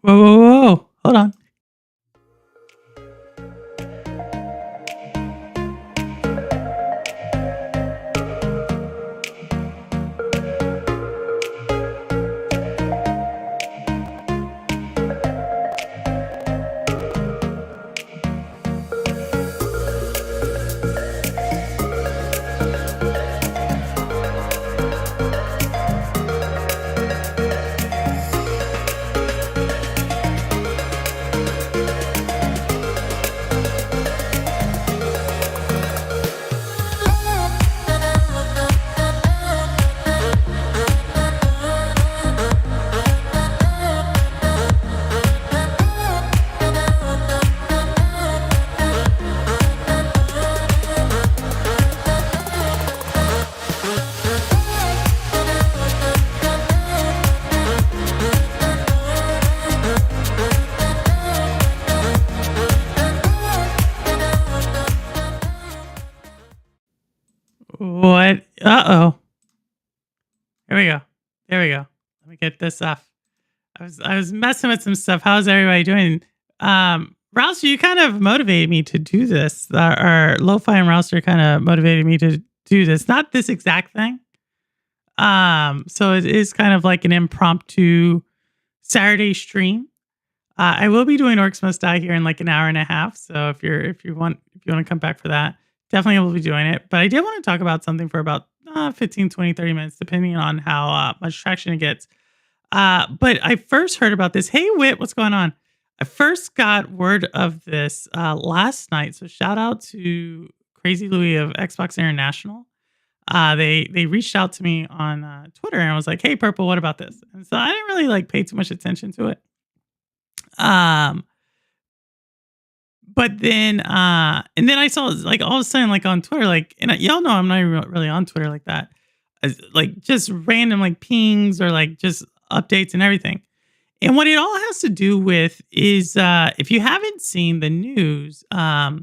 Whoa, whoa, whoa. Hold on. What? Uh-oh. Here we go. There we go. Let me get this off. I was messing with some stuff. How's everybody doing? Rouster, you kind of motivated me to do this. Or Lo-Fi and Rouster kind of motivated me to do this. Not this exact thing. So it is kind of like an impromptu Saturday stream. I will be doing Orcs Must Die here in like an hour and a half. So if you want to come back for that, definitely will be doing it. But I did want to talk about something for about 15, 20, 30 minutes, depending on how much traction it gets. But I first heard about this. Hey, Wit, what's going on? I first got word of this last night. So shout out to Crazy Louie of Xbox International. They reached out to me on Twitter and I was like, hey, Purple, what about this? And so I didn't really like pay too much attention to it. But then I saw like all of a sudden, like on Twitter, like, and y'all know I'm not even really on Twitter like that. Like just random like pings or like just updates and everything. And what it all has to do with is if you haven't seen the news, well,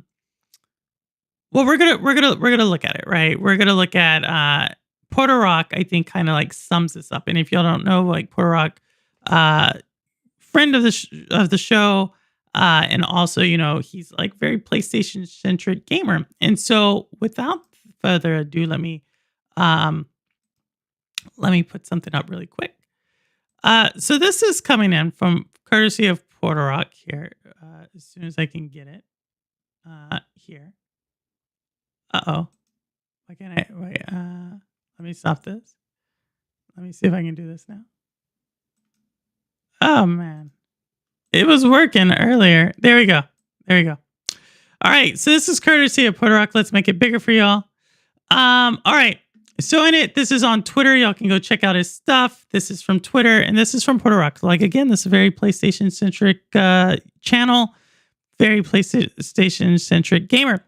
we're gonna look at it, right? We're gonna look at Porter Rock. I think kind of like sums this up. And if y'all don't know, like Porter Rock, friend of the show, and also he's like very PlayStation centric gamer. And so without further ado, let me put something up really quick. So this is coming in from courtesy of Porter Rock here. As soon as I can get it here. Uh-oh. Why can't I wait? Let me stop this. Let me see if I can do this now. Oh man. It was working earlier. There we go. All right. So this is courtesy of Porter Rock. Let's make it bigger for y'all. All right. So in it, this is on Twitter. Y'all can go check out his stuff. This is from Twitter, and this is from Porter Rock. Like again, this is a very PlayStation centric channel. Very PlayStation centric gamer.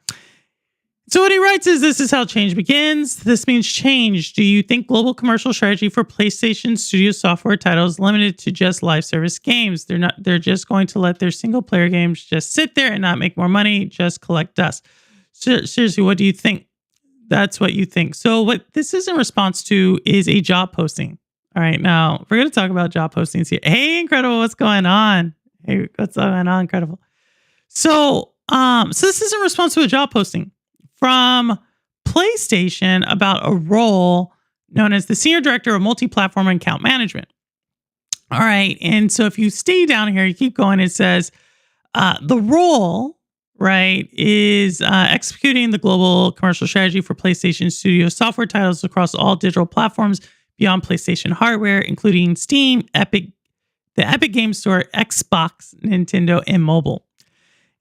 So what he writes is, this is how change begins. This means change. Do you think global commercial strategy for PlayStation Studio software titles limited to just live service games? They're just going to let their single player games just sit there and not make more money, just collect dust. So, seriously, what do you think? That's what you think. So what this is in response to is a job posting. All right, now we're going to talk about job postings here. Hey, Incredible, what's going on? Hey, what's going on, Incredible? So this is in response to a job posting from PlayStation about a role known as the Senior Director of Multi-Platform and Account Management. All right. And so if you stay down here, you keep going, it says the role, right, is executing the global commercial strategy for PlayStation Studio software titles across all digital platforms beyond PlayStation hardware, including Steam, the Epic Game Store, Xbox, Nintendo, and mobile.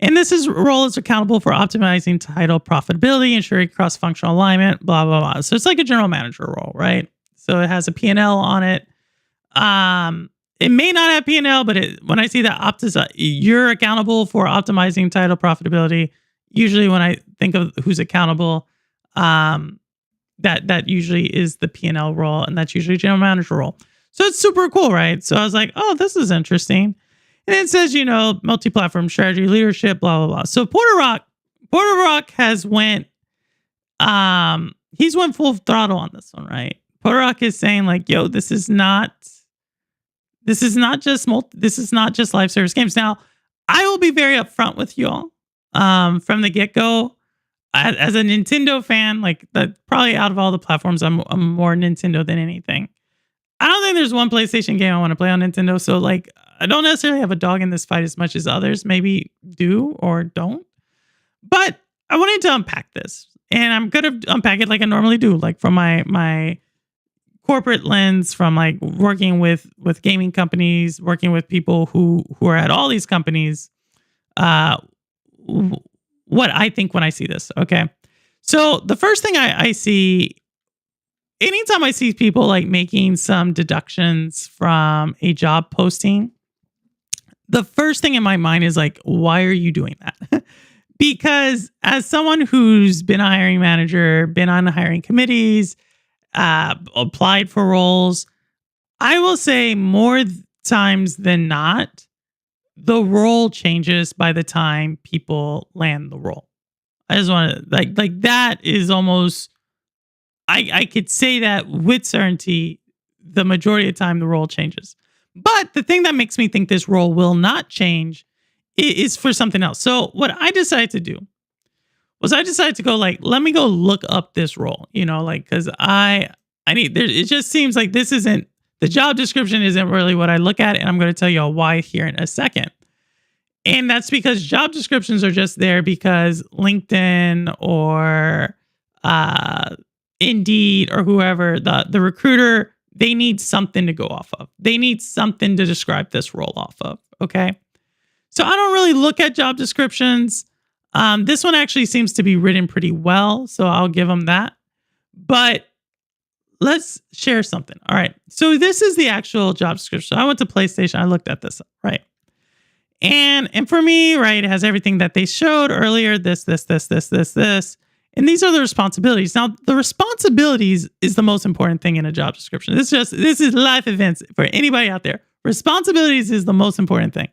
And this role is accountable for optimizing title profitability, ensuring cross-functional alignment, blah, blah, blah. So it's like a general manager role, right? So it has a P&L on it. It may not have P&L, but when I see that you're accountable for optimizing title profitability, usually when I think of who's accountable, that usually is the P&L role, and that's usually general manager role. So it's super cool, right? So I was like, oh, this is interesting. And it says, multi-platform strategy, leadership, blah, blah, blah. So Porter Rock has he's went full throttle on this one, right? Porter Rock is saying like, yo, this is not This is not just this is not just live service games. Now, I will be very upfront with you all from the get go. As a Nintendo fan, like that, probably out of all the platforms, I'm more Nintendo than anything. I don't think there's one PlayStation game I want to play on Nintendo. So like, I don't necessarily have a dog in this fight as much as others maybe do or don't. But I wanted to unpack this, and I'm going to unpack it like I normally do, like from my corporate lens, from like working with gaming companies, working with people who are at all these companies. What I think when I see this. Okay. So the first thing I see anytime I see people like making some deductions from a job posting, the first thing in my mind is like, why are you doing that? Because as someone who's been a hiring manager, been on hiring committees, applied for roles, I will say more times than not, the role changes by the time people land the role. I just want to like that is almost, I could say that with certainty, the majority of the time the role changes. But the thing that makes me think this role will not change is for something else. So what I decided to do was I decided to go like, let me go look up this role, like, cause I need, it just seems like this isn't, the job description isn't really what I look at. And I'm going to tell y'all why here in a second. And that's because job descriptions are just there because LinkedIn or Indeed or whoever, the recruiter, they need something to go off of. They need something to describe this role off of. Okay. So I don't really look at job descriptions. This one actually seems to be written pretty well, so I'll give them that. But let's share something. All right. So this is the actual job description. I went to PlayStation. I looked at this, right? And for me, right, it has everything that they showed earlier. This. And these are the responsibilities. Now, the responsibilities is the most important thing in a job description. This is life events for anybody out there. Responsibilities is the most important thing.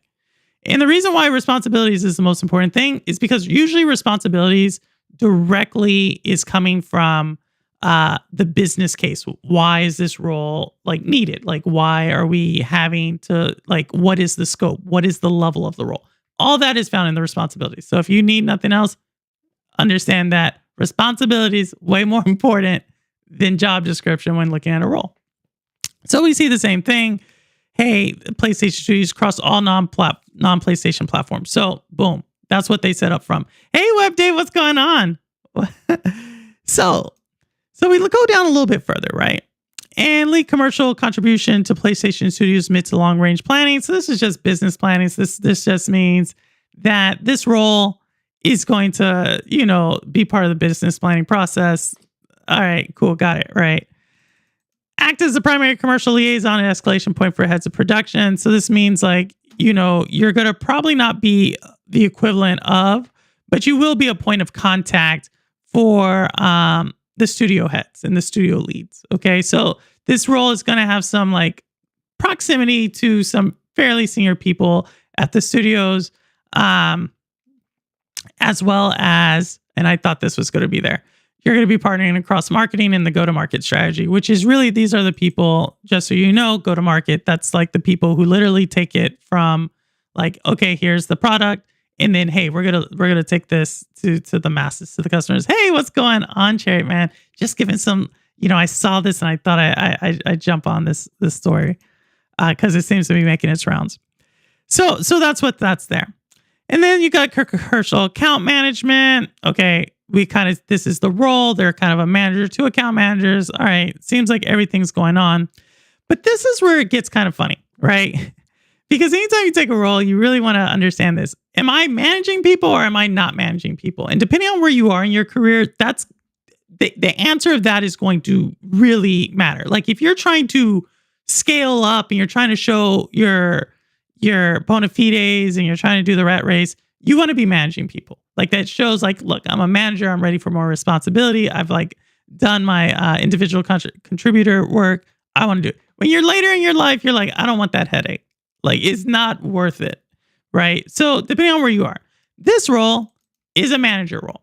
And the reason why responsibilities is the most important thing is because usually responsibilities directly is coming from the business case. Why is this role like needed? Like, why are we having to, like, what is the scope? What is the level of the role? All that is found in the responsibilities. So if you need nothing else, understand that responsibilities way more important than job description when looking at a role. So we see the same thing. Hey, PlayStation Studios across all non-PlayStation platforms. So boom, that's what they set up from. Hey, Web Dave, what's going on? So we go down a little bit further, right? And lead commercial contribution to PlayStation Studios mid to long range planning. So this is just business planning. So this just means that this role is going to, be part of the business planning process. All right, cool. Got it. Right. Act as the primary commercial liaison and escalation point for heads of production. So this means like, you're going to probably not be the equivalent of, but you will be a point of contact for the studio heads and the studio leads. Okay. So this role is going to have some like proximity to some fairly senior people at the studios, as well as, and I thought this was going to be there, you're going to be partnering across marketing and the go-to-market strategy, which is really, these are the people, just so you know, go-to-market. That's like the people who literally take it from like, okay, here's the product. And then, hey, we're gonna take this to the masses, to the customers. Hey, what's going on, Cherry Man? Just giving some, I saw this and I thought I jump on this story because it seems to be making its rounds. So that's there. And then you got commercial account management. Okay, this is the role. They're kind of a manager to account managers. All right, seems like everything's going on. But this is where it gets kind of funny, right? Because anytime you take a role, you really want to understand this. Am I managing people or am I not managing people? And depending on where you are in your career, that's the answer of that is going to really matter. Like if you're trying to scale up and you're trying to show your bona fides and you're trying to do the rat race, you want to be managing people. Like that shows like, look, I'm a manager. I'm ready for more responsibility. I've like done my individual contributor work. I want to do it. When you're later in your life, you're like, I don't want that headache. Like it's not worth it, right? So depending on where you are, this role is a manager role.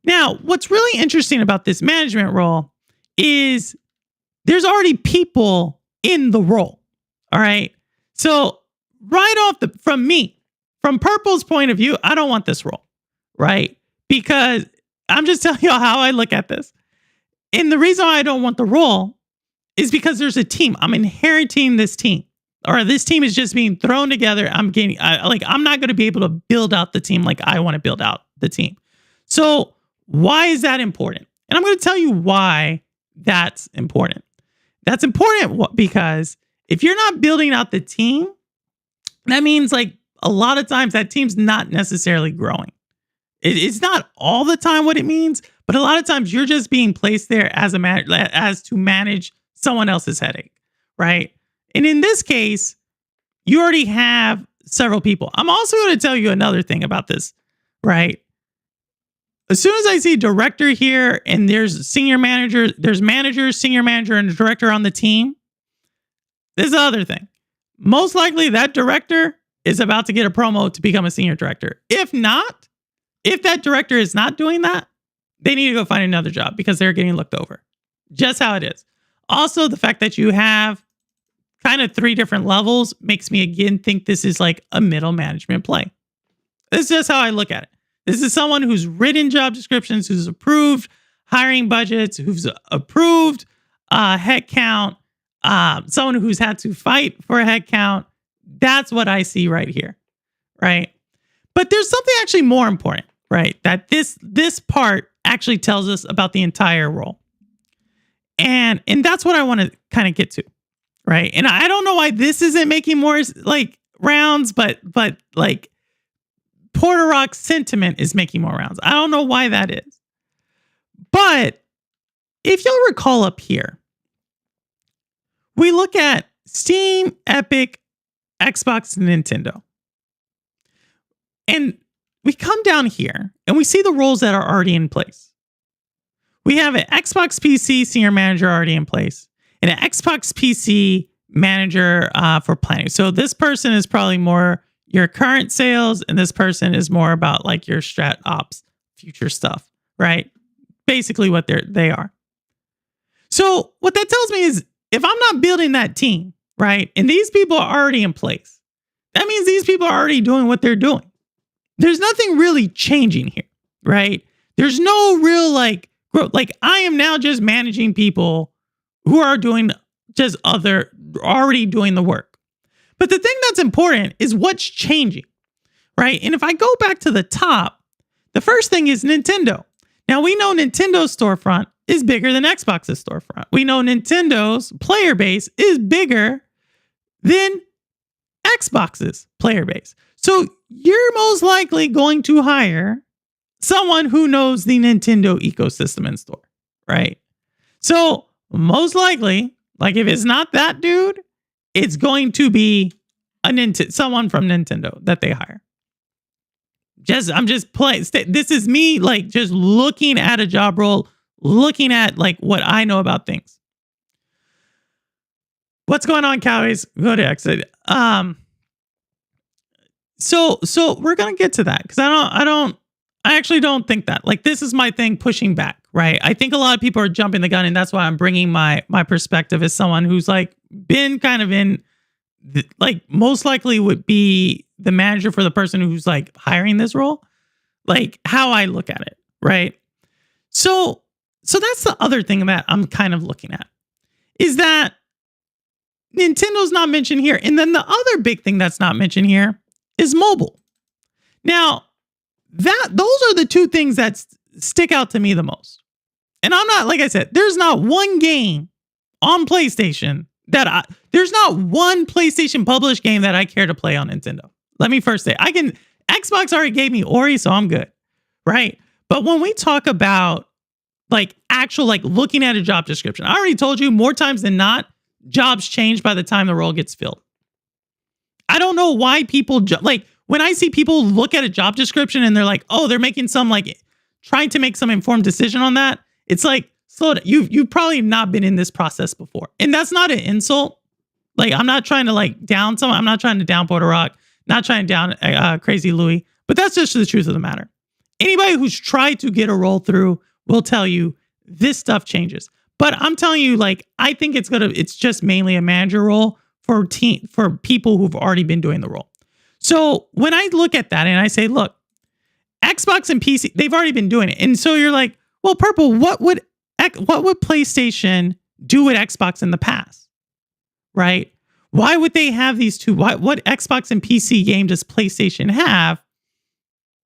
Now, what's really interesting about this management role is there's already people in the role, all right? So right off from Purple's point of view, I don't want this role, right? Because I'm just telling you how I look at this. And the reason why I don't want the role is because there's a team. I'm inheriting this team, or this team is just being thrown together. I'm not going to be able to build out the team like I want to build out the team. So why is that important? And I'm going to tell you why that's important. That's important because if you're not building out the team, that means like a lot of times that team's not necessarily growing. It's not all the time what it means, but a lot of times you're just being placed there as to manage someone else's headache, right? And in this case, you already have several people. I'm also going to tell you another thing about this, right? As soon as I see director here and there's senior manager, there's manager, senior manager, and director on the team, this is the other thing. Most likely that director is about to get a promo to become a senior director. If that director is not doing that, they need to go find another job because they're getting looked over. Just how it is. Also, the fact that you have kind of 3 different levels makes me again think this is like a middle management play. This is just how I look at it. This is someone who's written job descriptions, who's approved hiring budgets, who's approved headcount, someone who's had to fight for a headcount. That's what I see right here, right? But there's something actually more important, right? That this part actually tells us about the entire role. And that's what I want to kind of get to, right? And I don't know why this isn't making more like rounds, but like Porter Rock's sentiment is making more rounds. I don't know why that is. But if you'll recall up here, we look at Steam, Epic, Xbox, and Nintendo. And we come down here and we see the roles that are already in place. We have an Xbox PC senior manager already in place and an Xbox PC manager for planning. So this person is probably more your current sales, and this person is more about like your strat ops, future stuff, right? Basically what they are. So what that tells me is if I'm not building that team, right, and these people are already in place, that means these people are already doing what they're doing. There's nothing really changing here, right? There's no real like growth. Like I am now just managing people who are doing already doing the work. But the thing that's important is what's changing, right? And if I go back to the top, the first thing is Nintendo. Now we know Nintendo's storefront is bigger than Xbox's storefront. We know Nintendo's player base is bigger than Xbox's player base. So you're most likely going to hire someone who knows the Nintendo ecosystem in store, right? So most likely, like if it's not that dude, it's going to be someone from Nintendo that they hire. I'm just playing. This is me like just looking at a job role, looking at like what I know about things. What's going on, Cowies? Go to exit. So we're gonna get to that because I actually don't think that. Like this is my thing pushing back, right? I think a lot of people are jumping the gun, and that's why I'm bringing my perspective as someone who's like been kind of in, like most likely would be the manager for the person who's like hiring this role, like how I look at it, right? So that's the other thing that I'm kind of looking at is that Nintendo's not mentioned here. And then the other big thing that's not mentioned here is mobile. Now, those are the 2 things that stick out to me the most. And I'm not, like I said, there's not one game on PlayStation there's not one PlayStation published game that I care to play on Nintendo. Let me first say, Xbox already gave me Ori, so I'm good, right? But when we talk about like actual, like looking at a job description, I already told you more times than not, jobs change by the time the role gets filled. I don't know why people like when I see people look at a job description and they're like, oh, they're making some like trying to make some informed decision on that. It's like, slow down. You've probably not been in this process before. And that's not an insult. Like, I'm not trying to like down someone. I'm not trying to down Porter Rock, not trying to down Crazy Louie, but that's just the truth of the matter. Anybody who's tried to get a roll through will tell you this stuff changes. But I'm telling you, like, I think it's just mainly a manager role for people who've already been doing the role. So when I look at that and I say, look, Xbox and PC, they've already been doing it. And so you're like, well, Purple, what would PlayStation do with Xbox in the past? Right? Why would they have these two? What Xbox and PC game does PlayStation have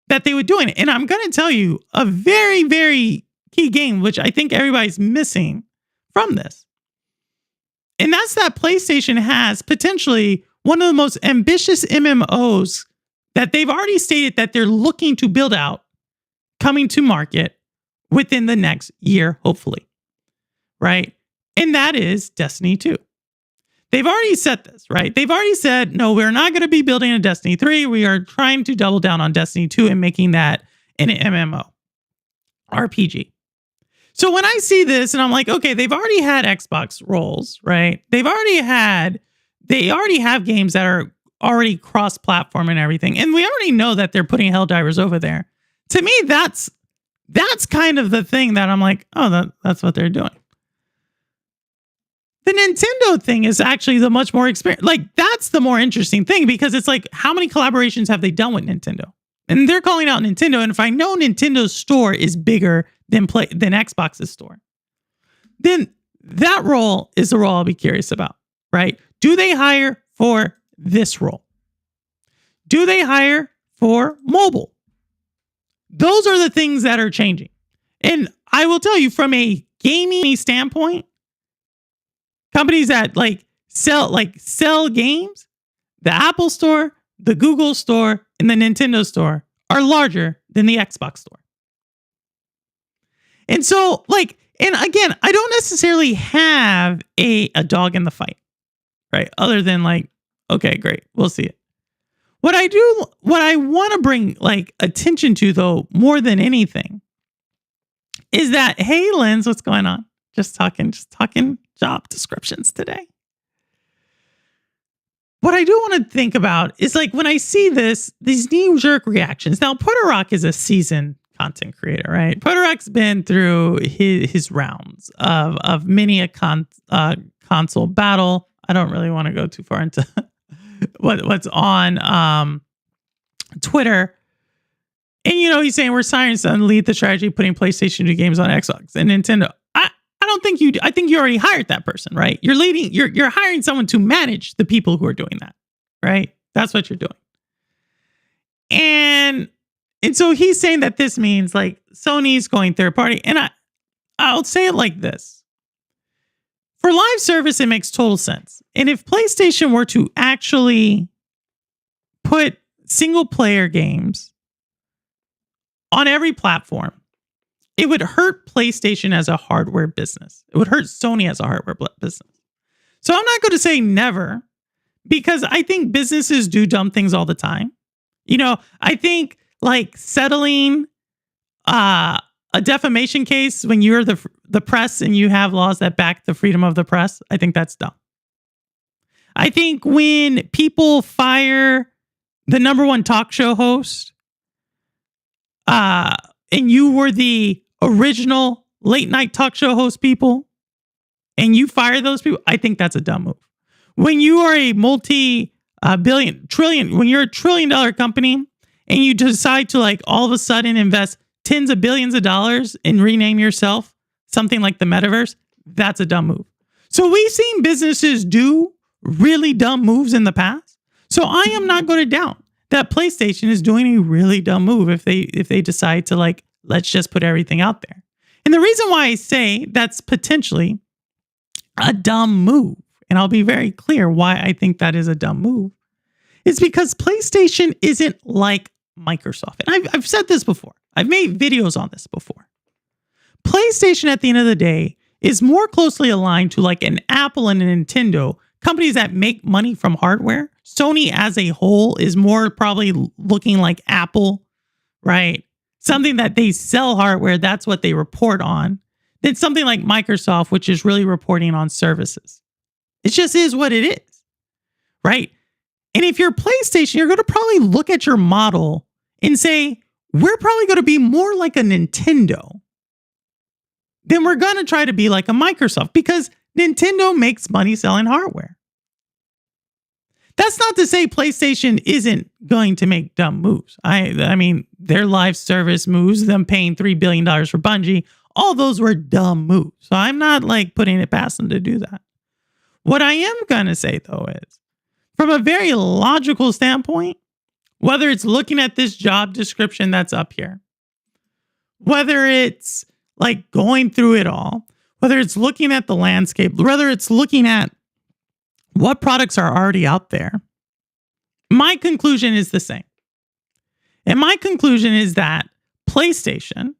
that they would do it? And I'm going to tell you a very, very key game, which I think everybody's missing from this. And that's that PlayStation has potentially one of the most ambitious MMOs that they've already stated that they're looking to build out, coming to market within the next year, hopefully. Right? And that is Destiny 2. They've already said this, right? They've already said, no, we're not going to be building a Destiny 3. We are trying to double down on Destiny 2 and making that an MMO RPG. So when I see this and I'm like, okay, they've already had Xbox roles, right? They already have games that are already cross-platform and everything. And we already know that they're putting Helldivers over there. To me, that's kind of the thing that I'm like, oh, that's what they're doing. The Nintendo thing is actually the much more experience. Like, that's the more interesting thing, because it's like, how many collaborations have they done with Nintendo? And they're calling out Nintendo. And if I know Nintendo's store is bigger than Xbox's store, then that role is the role I'll be curious about, right? Do they hire for this role? Do they hire for mobile? Those are the things that are changing. And I will tell you, from a gaming standpoint, companies that sell games, the Apple Store, the Google Store, and the Nintendo Store are larger than the Xbox Store. And so, and again, I don't necessarily have a dog in the fight, right? Other than okay, great, we'll see it. What I want to bring attention to, though, more than anything, is that, hey, Lens, what's going on? Just talking job descriptions today. What I do want to think about is when I see these knee-jerk reactions. Now, Puerto is a seasoned content creator, right? Puerto been through his rounds of many a console battle. I don't really want to go too far into what's on Twitter. And, he's saying we're science and lead the strategy putting PlayStation 2 games on Xbox and Nintendo. I don't think you do. I think you already hired that person, right? You're hiring someone to manage the people who are doing that, right? That's what you're doing. And so he's saying that this means Sony's going third party. And I'll say it like this. For live service, it makes total sense. And if PlayStation were to actually put single player games on every platform, it would hurt PlayStation as a hardware business. It would hurt Sony as a hardware business. So I'm not going to say never, because I think businesses do dumb things all the time. I think settling a defamation case when you're the press and you have laws that back the freedom of the press, I think that's dumb. I think when people fire the number one talk show host, and you were the original late night talk show host people, and you fire those people, I think that's a dumb move. When you are a when you're a $1 trillion company and you decide to all of a sudden invest tens of billions of dollars and rename yourself something like the metaverse, that's a dumb move. So we've seen businesses do really dumb moves in the past. So I am not going to doubt that PlayStation is doing a really dumb move if they decide to let's just put everything out there. And the reason why I say that's potentially a dumb move, and I'll be very clear why I think that is a dumb move, is because PlayStation isn't like Microsoft. And I've said this before. I've made videos on this before. PlayStation, at the end of the day, is more closely aligned to an Apple and a Nintendo, companies that make money from hardware. Sony as a whole is more probably looking like Apple, right? Something that they sell hardware, that's what they report on. Then something like Microsoft, which is really reporting on services. It just is what it is, right? And if you're PlayStation, you're going to probably look at your model and say, we're probably going to be more like a Nintendo than we're going to try to be like a Microsoft, because Nintendo makes money selling hardware. That's not to say PlayStation isn't going to make dumb moves. I mean, their live service moves, them paying $3 billion for Bungie, all those were dumb moves. So I'm not like putting it past them to do that. What I am going to say, though, is from a very logical standpoint, whether it's looking at this job description that's up here, whether it's like going through it all, whether it's looking at the landscape, whether it's looking at what products are already out there, my conclusion is the same. And my conclusion is that PlayStation,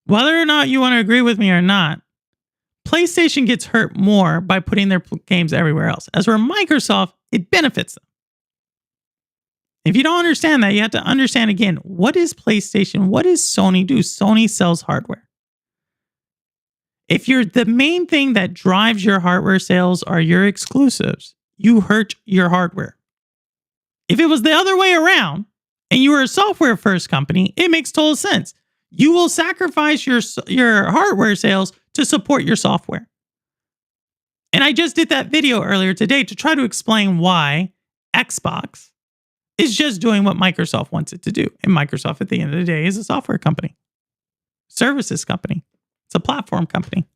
whether or not you want to agree with me or not, PlayStation gets hurt more by putting their games everywhere else. As for Microsoft, it benefits them. If you don't understand that, you have to understand again, what is PlayStation? What does Sony do? Sony sells hardware. If you're the main thing that drives your hardware sales are your exclusives, you hurt your hardware. If it was the other way around and you were a software first company, it makes total sense. You will sacrifice your hardware sales to support your software. And I just did that video earlier today to try to explain why Xbox is just doing what Microsoft wants it to do. And Microsoft, at the end of the day, is a software company, services company. It's a platform company.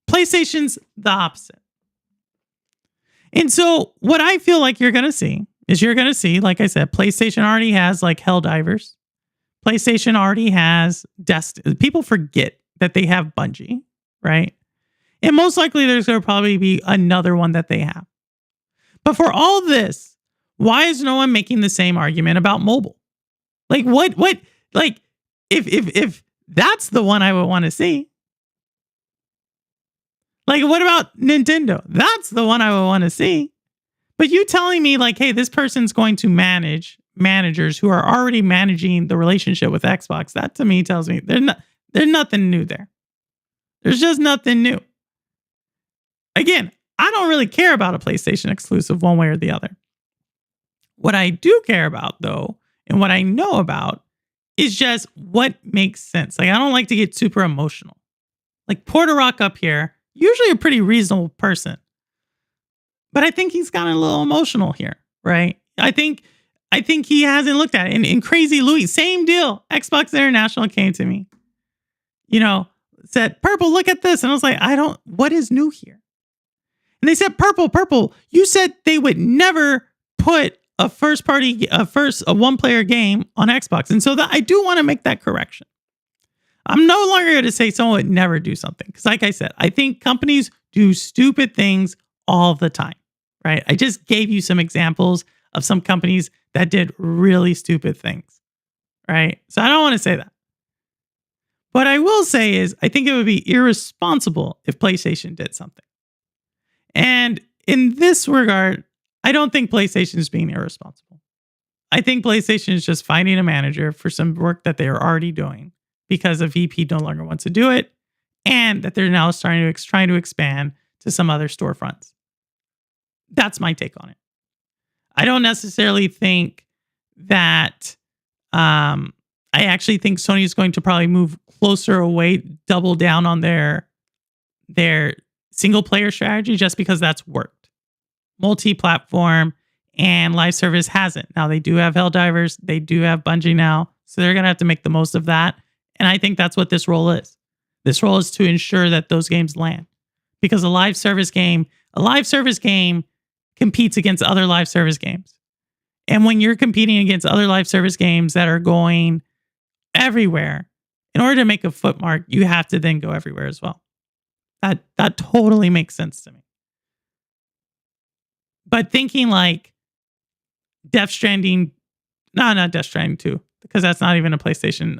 PlayStation's the opposite. And so what I feel like you're going to see is like I said, PlayStation already has like Helldivers. PlayStation already has Destiny. People forget that they have Bungie, right? And most likely there's going to probably be another one that they have. But for all this, why is no one making the same argument about mobile? Like what, like if that's the one I would want to see. Like, what about Nintendo? That's the one I would want to see. But you telling me like, hey, this person's going to manage managers who are already managing the relationship with Xbox. That to me tells me there's nothing new there. There's just nothing new. Again, I don't really care about a PlayStation exclusive one way or the other. What I do care about, though, and what I know about is just what makes sense. Like, I don't like to get super emotional. Like Porter Rock up here, usually a pretty reasonable person. But I think he's gotten a little emotional here, right? I think he hasn't looked at it. And Crazy Louis, same deal. Xbox International came to me, said, Purple, look at this. And I was like, what is new here? And they said, Purple, you said they would never put a one-player game on Xbox. And so I do want to make that correction. I'm no longer going to say someone would never do something. Because like I said, I think companies do stupid things all the time, right? I just gave you some examples of some companies that did really stupid things, right? So I don't want to say that. What I will say is I think it would be irresponsible if PlayStation did something. And in this regard, I don't think PlayStation is being irresponsible. I think PlayStation is just finding a manager for some work that they are already doing because a VP no longer wants to do it, and that they're now trying to expand to some other storefronts. That's my take on it. I don't necessarily think that. I actually think Sony is going to probably move closer away, double down on their single player strategy, just because that's worked. Multi-platform and live service hasn't. Now they do have Helldivers, they do have Bungie now, so they're gonna have to make the most of that. And I think that's what this role is. This role is to ensure that those games land, because a live service game competes against other live service games. And when you're competing against other live service games that are going everywhere, in order to make a footmark, you have to then go everywhere as well. That totally makes sense to me. But thinking like Death Stranding, not Death Stranding 2, because that's not even a PlayStation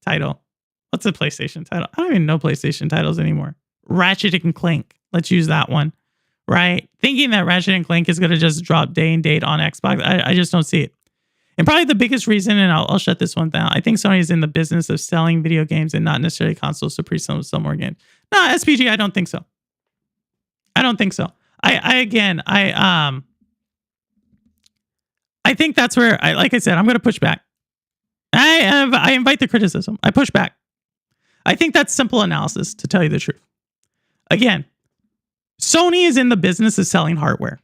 title. What's a PlayStation title? I don't even know PlayStation titles anymore. Ratchet and Clank. Let's use that one, right? Thinking that Ratchet and Clank is going to just drop day and date on Xbox, I just don't see it. And probably the biggest reason, and I'll shut this one down, I think Sony is in the business of selling video games and not necessarily consoles to pre-sell some more games. No, SPG, I don't think so. I think that's where like I said, I'm going to push back. I invite the criticism. I push back. I think that's simple analysis, to tell you the truth. Again, Sony is in the business of selling hardware.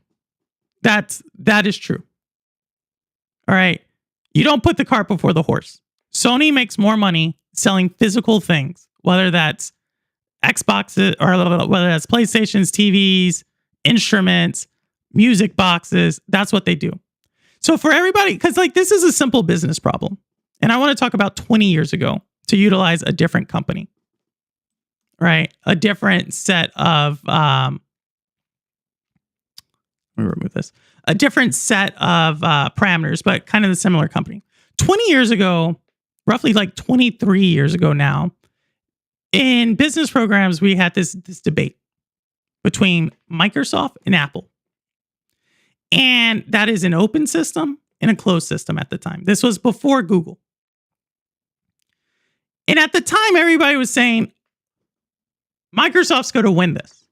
That is true. All right. You don't put the cart before the horse. Sony makes more money selling physical things, whether that's Xboxes or whether that's PlayStations, TVs, instruments, music boxes. That's what they do. So for everybody, because like this is a simple business problem. And I want to talk about 20 years ago to utilize a different company, right? A different set of, let me remove this, a different set of parameters, but kind of the similar company. 20 years ago, roughly like 23 years ago now, in business programs, we had this debate between Microsoft and Apple. And that is an open system and a closed system at the time. This was before Google. And at the time, everybody was saying, Microsoft's going to win this.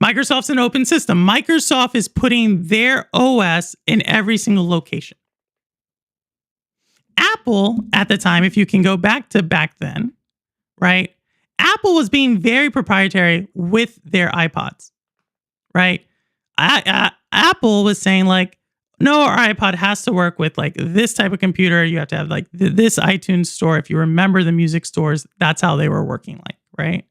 Microsoft's an open system. Microsoft is putting their OS in every single location. Apple, at the time, if you can go back then, right? Apple was being very proprietary with their iPods, right? Apple was saying like, no, our iPod has to work with like this type of computer. You have to have like this iTunes store. If you remember the music stores, that's how they were working like, right?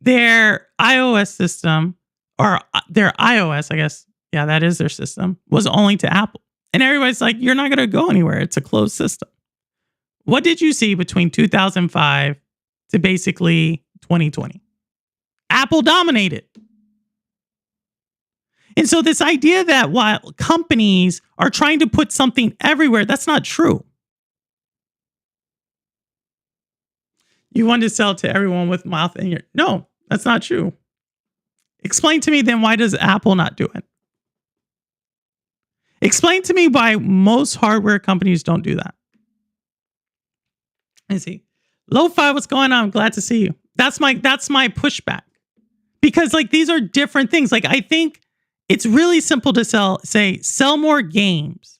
Their iOS system, or their iOS, I guess, yeah, that is their system, was only to Apple. And everybody's like, you're not going to go anywhere. It's a closed system. What did you see between 2005 to basically 2020? Apple dominated. And so this idea that while companies are trying to put something everywhere, that's not true. You want to sell to everyone with mouth in your... No, that's not true. Explain to me then, why does Apple not do it? Explain to me why most hardware companies don't do that. I see. Lo-Fi, what's going on? I'm glad to see you. That's my pushback. Because like these are different things. Like I think it's really simple to sell more games.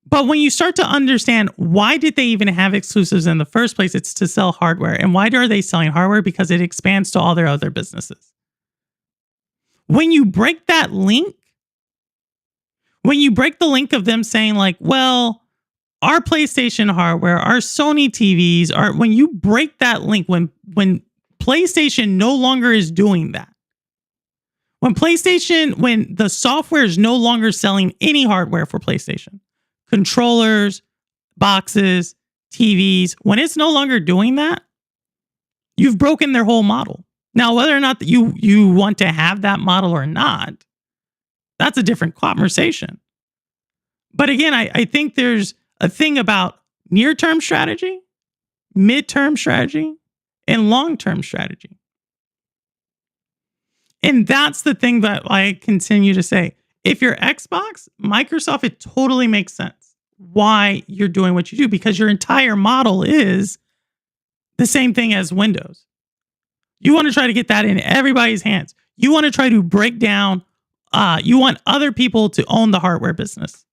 But when you start to understand why did they even have exclusives in the first place, it's to sell hardware. And why are they selling hardware? Because it expands to all their other businesses. When you break that link, when you break the link of them saying like, well, our PlayStation hardware, our Sony TVs are, when you break that link, when PlayStation no longer is doing that, when the software is no longer selling any hardware for PlayStation, controllers, boxes, TVs, when it's no longer doing that, you've broken their whole model. Now, whether or not you want to have that model or not, that's a different conversation. But again, I think there's a thing about near-term strategy, mid-term strategy, and long-term strategy. And that's the thing that I continue to say. If you're Xbox, Microsoft, it totally makes sense why you're doing what you do, because your entire model is the same thing as Windows. You want to try to get that in everybody's hands. You want to try to break down, you want other people to own the hardware business.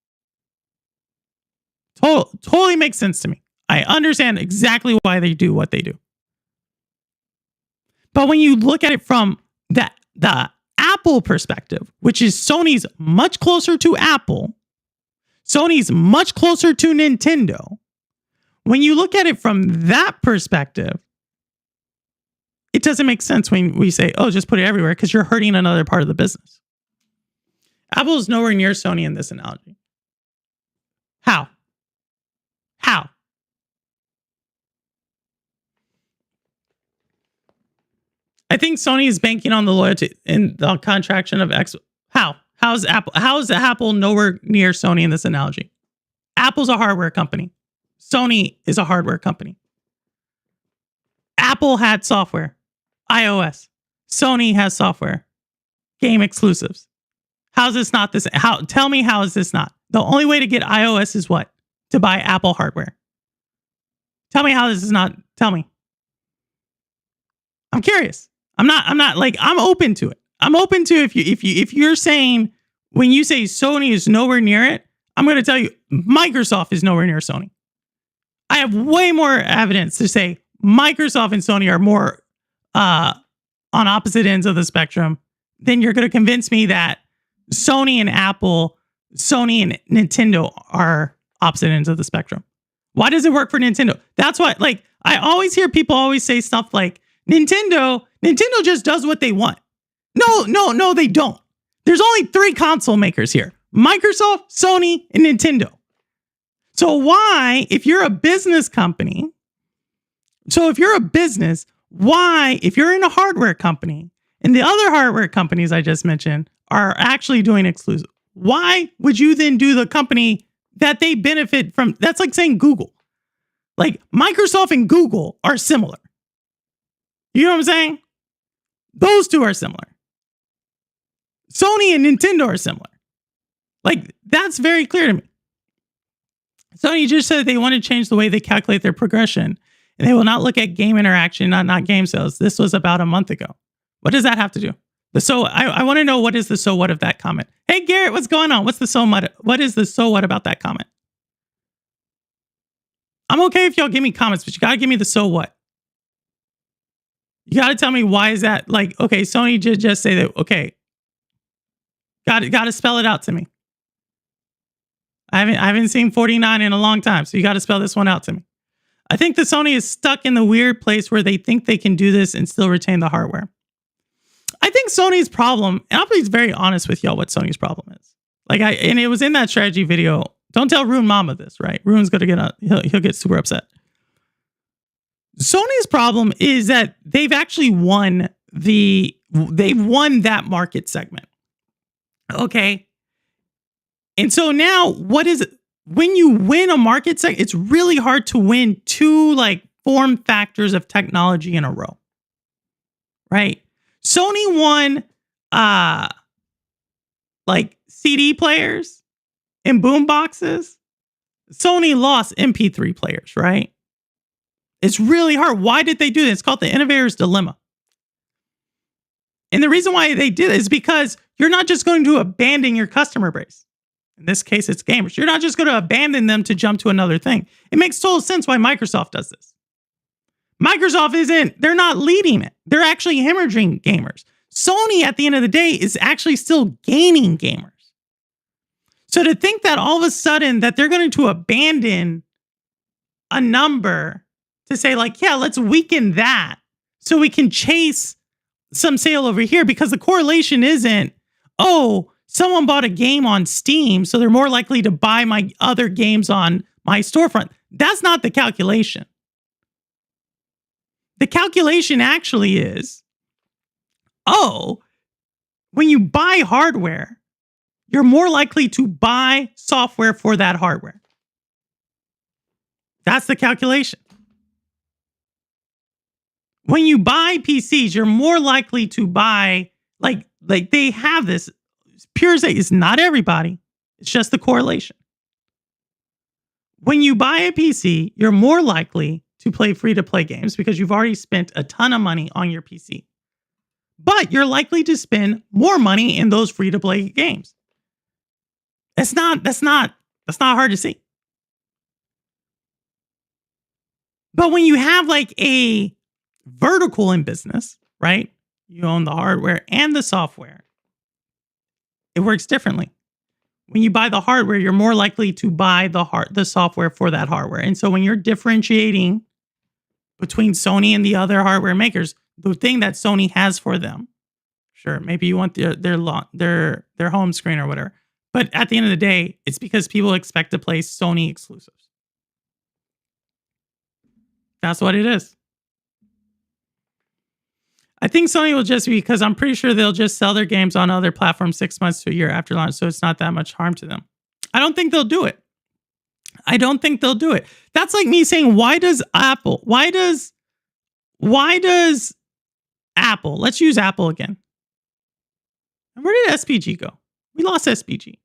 Totally makes sense to me. I understand exactly why they do what they do. But when you look at it from the Apple perspective, which is Sony's much closer to Apple, Sony's much closer to Nintendo. When you look at it from that perspective, it doesn't make sense when we say, oh, just put it everywhere, because you're hurting another part of the business. Apple is nowhere near Sony in this analogy. How? I think Sony is banking on the loyalty in the contraction of X. How is Apple nowhere near Sony in this analogy? Apple's a hardware company. Sony is a hardware company. Apple had software, iOS. Sony has software, game exclusives. How's this not this? Tell me, how is this not? The only way to get iOS is what? To buy Apple hardware. Tell me how this is not. Tell me. I'm curious. I'm not like, I'm open to it. I'm open to if you're saying, when you say Sony is nowhere near it, I'm going to tell you Microsoft is nowhere near Sony. I have way more evidence to say Microsoft and Sony are more on opposite ends of the spectrum then you're going to convince me that Sony and Apple, Sony and Nintendo are opposite ends of the spectrum. Why does it work for Nintendo? That's why, like, I always hear people always say stuff like, Nintendo just does what they want. No, they don't. There's only 3 console makers here: Microsoft, Sony, and Nintendo. So why, if you're a business company, if you're in a hardware company and the other hardware companies I just mentioned are actually doing exclusive, why would you then do the company that they benefit from? That's like saying Google. Like, Microsoft and Google are similar. You know what I'm saying? Those two are similar. Sony and Nintendo are similar. Like, that's very clear to me. Sony just said they want to change the way they calculate their progression, and they will not look at game interaction, not game sales. This was about a month ago. What does that have to do? I want to know, what is the so what of that comment? Hey, Garrett, what's going on? What's the so what? What is the so what about that comment? I'm okay if y'all give me comments, but you got to give me the so what. You got to tell me, why is that? Like, okay, Sony just say that, okay. Got to spell it out to me. I haven't seen 49 in a long time, so you got to spell this one out to me. I think the Sony is stuck in the weird place where they think they can do this and still retain the hardware. I think Sony's problem, and I'll be very honest with y'all what Sony's problem is. And it was in that strategy video. Don't tell Rune Mama this, right? Rune's going to he'll get super upset. Sony's problem is that they've actually won that market segment. Okay. And so now, what is it? When you win a market segment, it's really hard to win 2 form factors of technology in a row. Right? Sony won CD players and boom boxes. Sony lost MP3 players, right? It's really hard. Why did they do this? It's called the innovator's dilemma. And the reason why they did it is because you're not just going to abandon your customer base. In this case, it's gamers. You're not just going to abandon them to jump to another thing. It makes total sense why Microsoft does this. They're not leading it. They're actually hemorrhaging gamers. Sony, at the end of the day, is actually still gaining gamers. So to think that all of a sudden that they're going to abandon a number to say let's weaken that so we can chase some sale over here, because the correlation isn't, someone bought a game on Steam, so they're more likely to buy my other games on my storefront. That's not the calculation. The calculation actually is, when you buy hardware, you're more likely to buy software for that hardware. That's the calculation. When you buy PCs, you're more likely to buy, they have this, pure say, it's not everybody. It's just the correlation. When you buy a PC, you're more likely to play free-to-play games because you've already spent a ton of money on your PC. But you're likely to spend more money in those free-to-play games. That's not hard to see. But when you have a vertical in business, right? You own the hardware and the software. It works differently. When you buy the hardware, you're more likely to buy the software for that hardware. And so when you're differentiating between Sony and the other hardware makers, the thing that Sony has for them, sure, maybe you want their home screen or whatever, but at the end of the day, it's because people expect to play Sony exclusives. That's what it is. I think Sony will just be, because I'm pretty sure they'll just sell their games on other platforms 6 months to a year after launch, so it's not that much harm to them. I don't think they'll do it. That's like me saying, why does Apple, let's use Apple again. Where did SPG go? We lost SPG.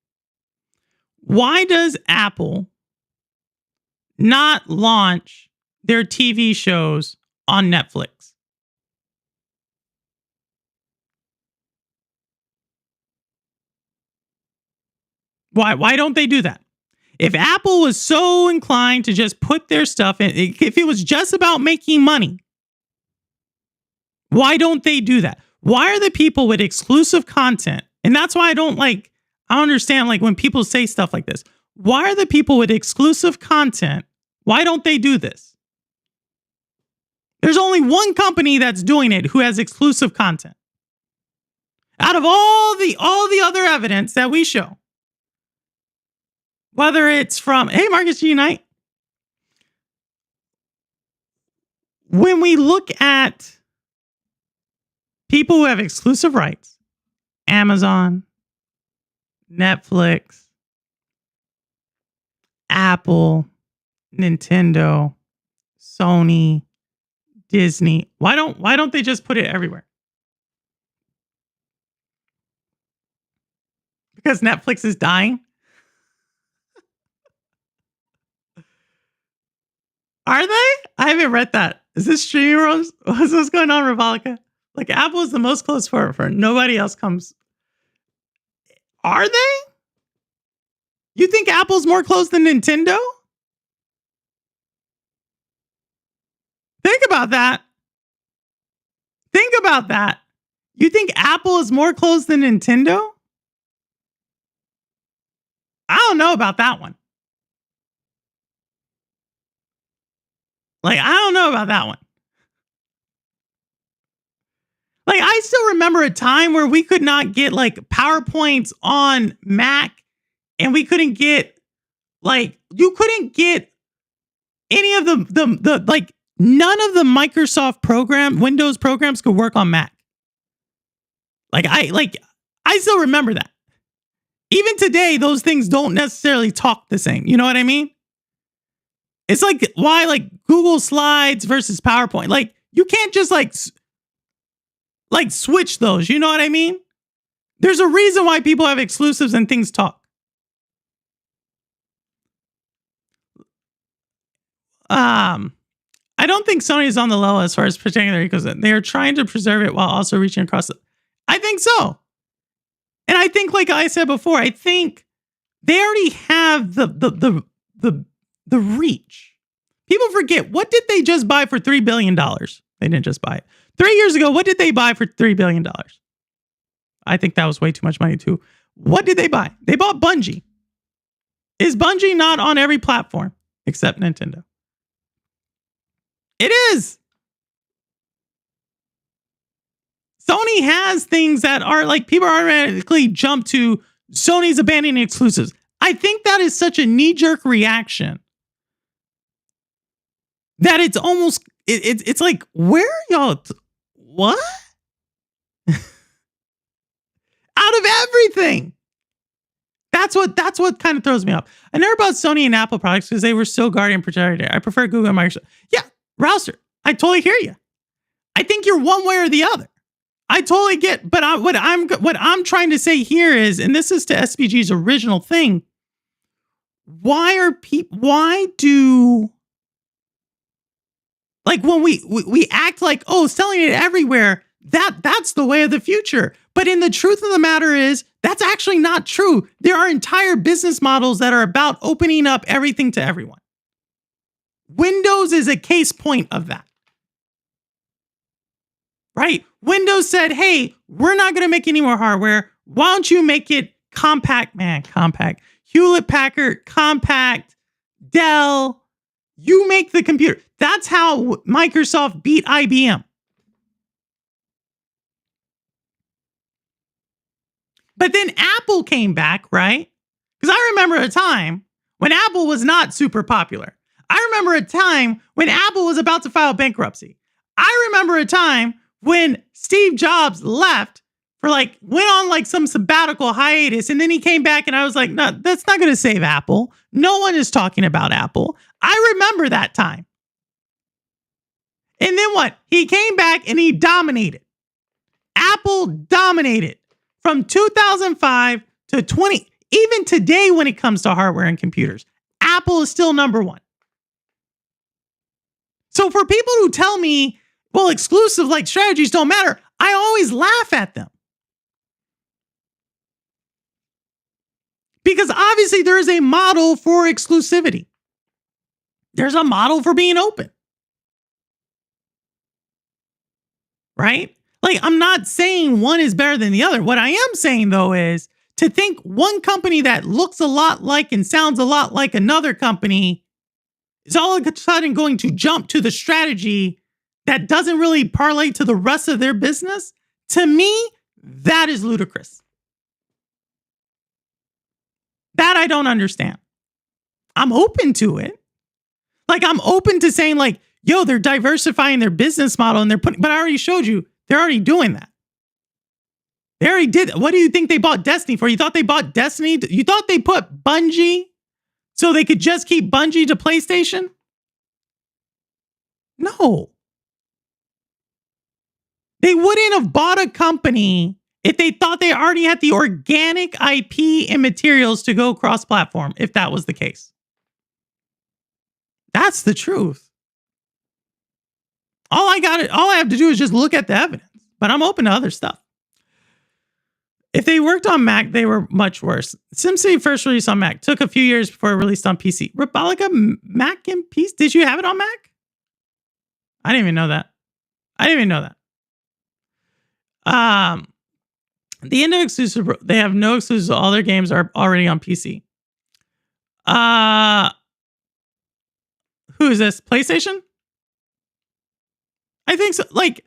Why does Apple not launch their TV shows on Netflix? Why don't they do that? If Apple was so inclined to just put their stuff in, if it was just about making money, why don't they do that? Why are the people with exclusive content? And that's why I don't understand when people say stuff like this. Why are the people with exclusive content? Why don't they do this? There's only one company that's doing it who has exclusive content. Out of all the other evidence that we show, whether it's from, hey, Marcus G. Knight, when we look at people who have exclusive rights, Amazon, Netflix, Apple, Nintendo, Sony, Disney, why don't they just put it everywhere? Because Netflix is dying? Are they? I haven't read that. Is this streaming rules? What's going on, Revolica? Apple is the most close for nobody else comes. Are they? You think Apple's more close than Nintendo? Think about that. Think about that. You think Apple is more close than Nintendo? I don't know about that one. I don't know about that one. I still remember a time where we could not get PowerPoints on Mac, and we couldn't get you couldn't get any of the none of the Microsoft Windows programs could work on Mac. I still remember that. Even today, those things don't necessarily talk the same. You know what I mean? It's why Google Slides versus PowerPoint. You can't just switch those. You know what I mean? There's a reason why people have exclusives and things talk. I don't think Sony is on the level as far as protecting their ecosystem. They are trying to preserve it while also reaching across it. I think so. And I think, like I said before, I think they already have the reach. People forget, what did they just buy for $3 billion? They didn't just buy it. 3 years ago, what did they buy for $3 billion? I think that was way too much money too. What did they buy? They bought Bungie. Is Bungie not on every platform except Nintendo? It is. Sony has things that are people automatically jump to Sony's abandoning exclusives. I think that is such a knee-jerk reaction that it's almost, it's where are y'all? What? Out of everything. That's what kind of throws me off. I never bought Sony and Apple products because they were so guarded and protected. I prefer Google and Microsoft. Yeah, Rouser, I totally hear you. I think you're one way or the other. I totally get, but what I'm trying to say here is, and this is to SPG's original thing. Why do when we act selling it everywhere, that's the way of the future. But in the truth of the matter is, that's actually not true. There are entire business models that are about opening up everything to everyone. Windows is a case point of that. Right? Windows said, hey, we're not going to make any more hardware. Why don't you make it compact? Hewlett Packard, compact, Dell. You make the computer. That's how Microsoft beat IBM. But then Apple came back, right? Because I remember a time when Apple was not super popular. I remember a time when Apple was about to file bankruptcy. I remember a time when Steve Jobs left for went on some sabbatical hiatus, and then he came back and I was like, no, that's not going to save Apple. No one is talking about Apple. I remember that time. And then what? He came back and he dominated. Apple dominated from 2005 to 20. Even today, when it comes to hardware and computers, Apple is still number one. So for people who tell me, well, exclusive strategies don't matter, I always laugh at them. Because obviously there is a model for exclusivity. There's a model for being open. Right? Like, I'm not saying one is better than the other. What I am saying, though, is to think one company that looks a lot like and sounds a lot like another company is all of a sudden going to jump to the strategy that doesn't really parlay to the rest of their business. To me, that is ludicrous. That I don't understand. I'm open to it. Like, I'm open to saying, like, yo, they're diversifying their business model and they're putting, but I already showed you, they're already doing that. They already did. What do you think they bought Destiny for? You thought they bought Destiny? You thought they put Bungie so they could just keep Bungie to PlayStation? No. They wouldn't have bought a company if they thought they already had the organic IP and materials to go cross-platform, if that was the case. That's the truth. All I have to do is just look at the evidence, but I'm open to other stuff. If they worked on Mac, they were much worse. SimCity first released on Mac. Took a few years before it released on PC. Rebolica, Mac and PC? Did you have it on Mac? I didn't even know that. The end of exclusive, they have no exclusives. All their games are already on PC. Who is this? PlayStation? I think so. Like,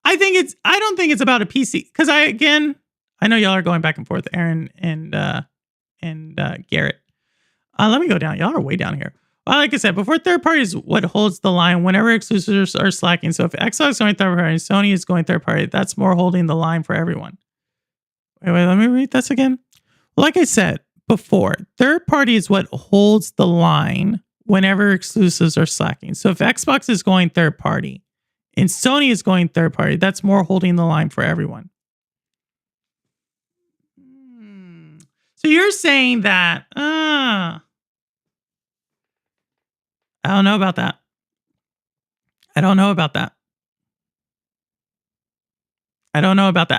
I don't think it's about a PC. Because I know y'all are going back and forth, Aaron and Garrett. Let me go down. Y'all are way down here. Well, like I said, before third party is what holds the line whenever exclusives are slacking. So if Xbox is going third party and Sony is going third party, that's more holding the line for everyone. Wait, let me read this again. Like I said before, third party is what holds the line whenever exclusives are slacking. So if Xbox is going third party and Sony is going third party, that's more holding the line for everyone. So you're saying that, I don't know about that. I don't know about that.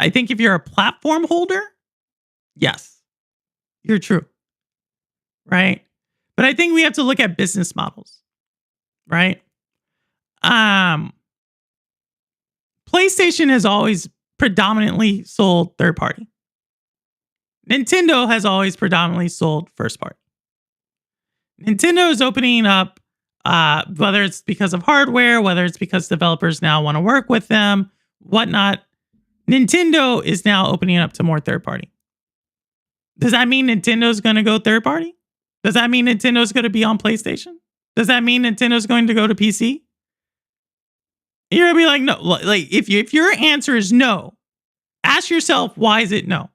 I think if you're a platform holder, yes, you're true. Right? But I think we have to look at business models. Right? PlayStation has always predominantly sold third party. Nintendo has always predominantly sold first party. Nintendo is opening up, whether it's because of hardware, whether it's because developers now want to work with them, whatnot. Nintendo is now opening up to more third party. Does that mean Nintendo's going to go third party? Does that mean Nintendo's going to be on PlayStation? Does that mean Nintendo's going to go to PC? You're going to be like, no. Like, if your answer is no, ask yourself, why is it no?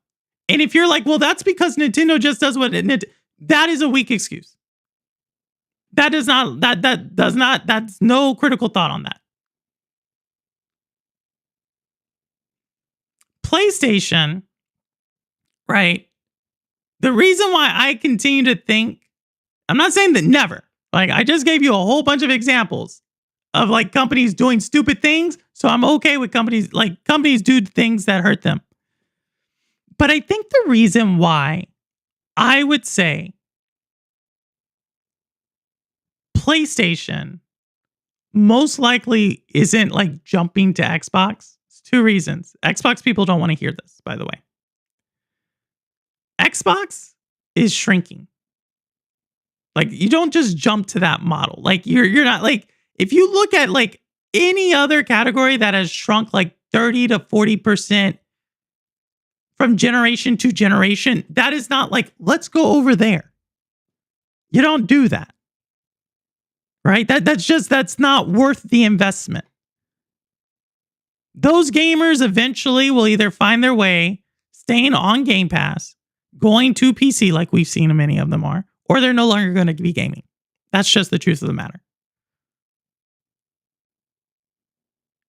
And if you're like, well, that's because Nintendo just does what that is a weak excuse. That's no critical thought on that. PlayStation, right? The reason why I continue to think, I'm not saying that never, like I just gave you a whole bunch of examples of like companies doing stupid things. So I'm okay with companies do things that hurt them. But I think the reason why I would say PlayStation most likely isn't like jumping to Xbox. It's two reasons. Xbox people don't want to hear this, by the way. Xbox is shrinking. Like, you don't just jump to that model. Like, you're not like, if you look at like any other category that has shrunk like 30 to 40% from generation to generation, that is not like, let's go over there. You don't do that. Right? That's not worth the investment. Those gamers eventually will either find their way staying on Game Pass, going to PC like we've seen many of them are, or they're no longer going to be gaming. That's just the truth of the matter.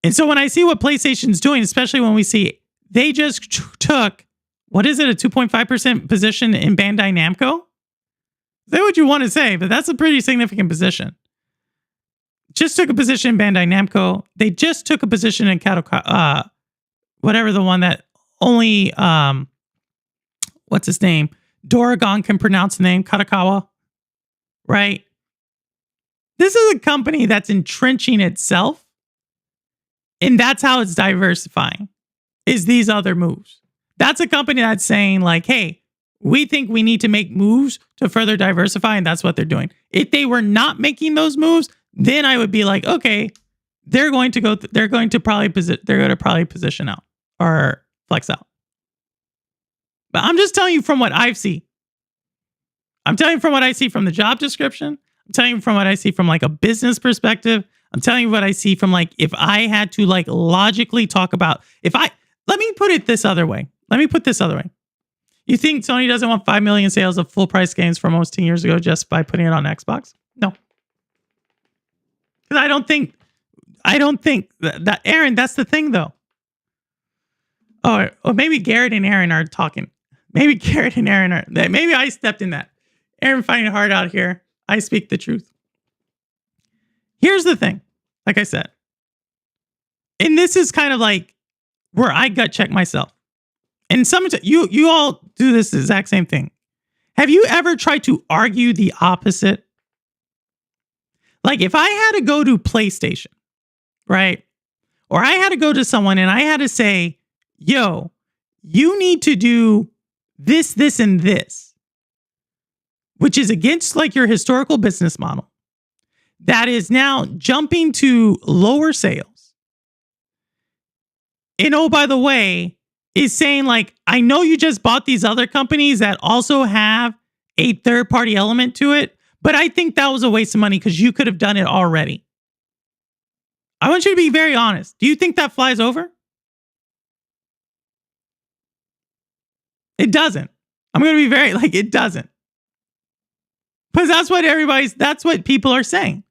And so when I see what PlayStation's doing, especially when we see they just took, what is it, a 2.5% position in Bandai Namco? Say what you want to say, but that's a pretty significant position. Just took a position in Bandai Namco. They just took a position in whatever the one that only, what's his name? Doragon can pronounce the name, Kadokawa, right? This is a company that's entrenching itself And that's how it's diversifying, is these other moves. That's a company that's saying like, hey, we think we need to make moves to further diversify, and that's what they're doing. If they were not making those moves, then I would be like, okay, they're going to probably position out or flex out. But I'm just telling you from what I see. I'm telling you from what I see from the job description. I'm telling you from what I see from like a business perspective. I'm telling you what I see from like, if I had to like logically talk about, let me put it this other way. You think Sony doesn't want 5 million sales of full price games from almost 10 years ago just by putting it on Xbox? No. Because I don't think that Aaron, that's the thing though. Oh, or maybe Garrett and Aaron are talking. Maybe I stepped in that. Aaron finding it hard out here. I speak the truth. Here's the thing. Like I said, and this is kind of like where I gut check myself. And you all do this exact same thing. Have you ever tried to argue the opposite? Like if I had to go to PlayStation, right? Or I had to go to someone and I had to say, yo, you need to do this, this, and this, which is against like your historical business model, that is now jumping to lower sales. And oh, by the way, is saying like, I know you just bought these other companies that also have a third party element to it, but I think that was a waste of money because you could have done it already. I want you to be very honest. Do you think that flies over? It doesn't. I'm going to be very like, it doesn't. Because that's what people are saying.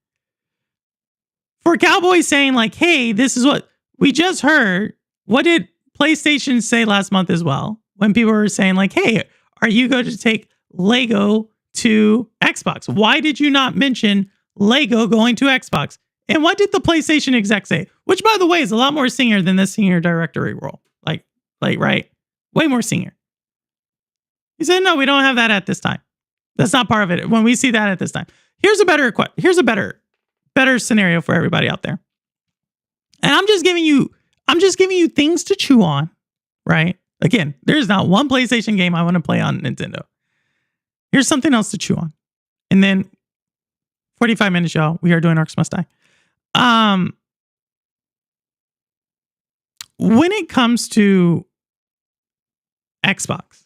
For Cowboys saying like, hey, this is what we just heard. What did PlayStation say last month as well? When people were saying like, hey, are you going to take Lego to Xbox? Why did you not mention Lego going to Xbox? And what did the PlayStation exec say? Which, by the way, is a lot more senior than the senior directory role. Like, right? Way more senior. He said, no, we don't have that at this time. That's not part of it. When we see that at this time, here's a better scenario for everybody out there. And I'm just giving you things to chew on, right? Again, there's not one PlayStation game I want to play on Nintendo. Here's something else to chew on. And then 45 minutes, y'all. We are doing Orcs Must Die. When it comes to Xbox,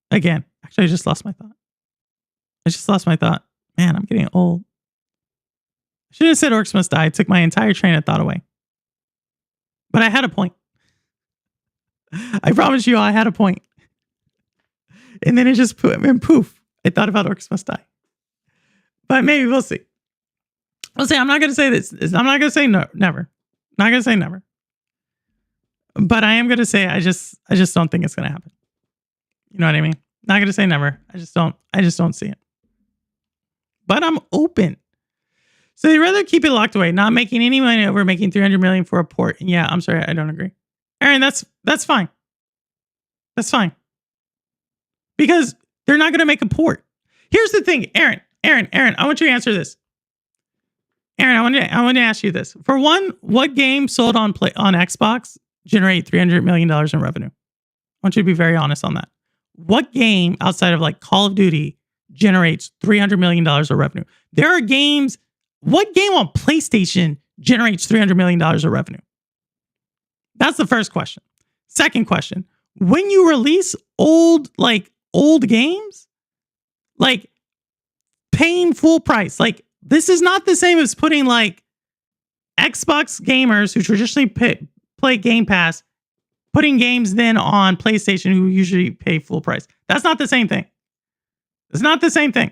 again, actually, I just lost my thought. Man, I'm getting old. I should have said Orcs Must Die. I took my entire train of thought away. But I had a point. I promise you, I had a point. And then it just poof. I thought about Orcs Must Die. But maybe we'll see. We'll see. I'm not going to say this. I'm not going to say no, never. Not going to say never. But I am going to say I just don't think it's going to happen. You know what I mean? Not going to say never. I just don't see it. But I'm open. So they'd rather keep it locked away, not making any money over making $300 million for a port. Yeah, I'm sorry, I don't agree. Aaron, that's fine. That's fine. Because they're not going to make a port. Here's the thing, Aaron, I want you to answer this. Aaron, I want to ask you this. For one, what game sold on Xbox generate $300 million in revenue? I want you to be very honest on that. What game outside of like Call of Duty generates $300 million of revenue? There are games. What game on PlayStation generates $300 million of revenue? That's the first question. Second question. When you release old games, like paying full price, like this is not the same as putting like Xbox gamers who traditionally play Game Pass, putting games then on PlayStation who usually pay full price. That's not the same thing. It's not the same thing.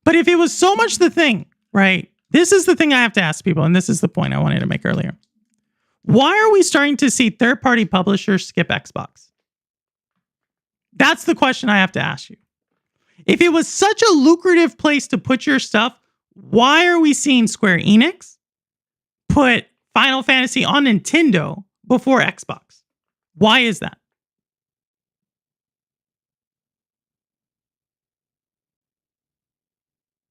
But if it was so much the thing, right? This is the thing I have to ask people, and this is the point I wanted to make earlier. Why are we starting to see third-party publishers skip Xbox? That's the question I have to ask you. If it was such a lucrative place to put your stuff, why are we seeing Square Enix put Final Fantasy on Nintendo before Xbox? Why is that?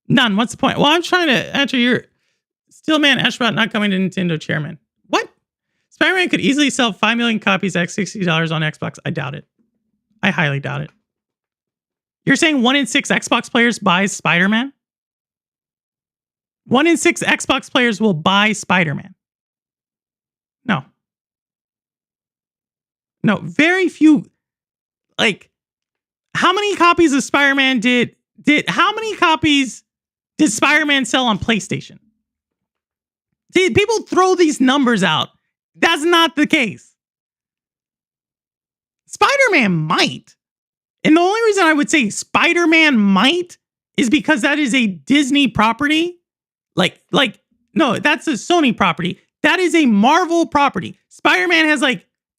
None. What's the point? Well, I'm trying to answer your Steelman Eshbot not coming to Nintendo chairman. What? Spider-Man could easily sell 5 million copies at $60 on Xbox. I doubt it. I highly doubt it. You're saying 1 in 6 Xbox players buys Spider-Man? 1 in 6 Xbox players will buy Spider-Man. No. No, very few. Like, how many copies of Spider-Man how many copies did Spider-Man sell on PlayStation? See, people throw these numbers out. That's not the case. Spider-Man might. And the only reason I would say Spider-Man might is because that is a Disney property. No, that's a Sony property. That is a Marvel property. Spider-Man has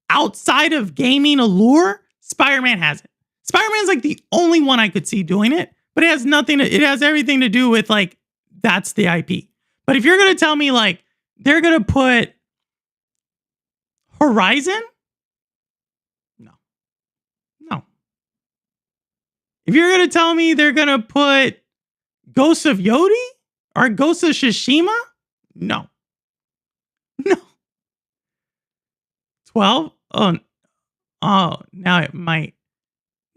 outside of gaming allure, Spider-Man has it. Spider-Man's the only one I could see doing it, but it has everything to do with that's the IP. But if you're going to tell me they're going to put Horizon? No. If you're going to tell me they're going to put Ghost of Yodi or Ghost of Tsushima? No. 12? Oh, now it might.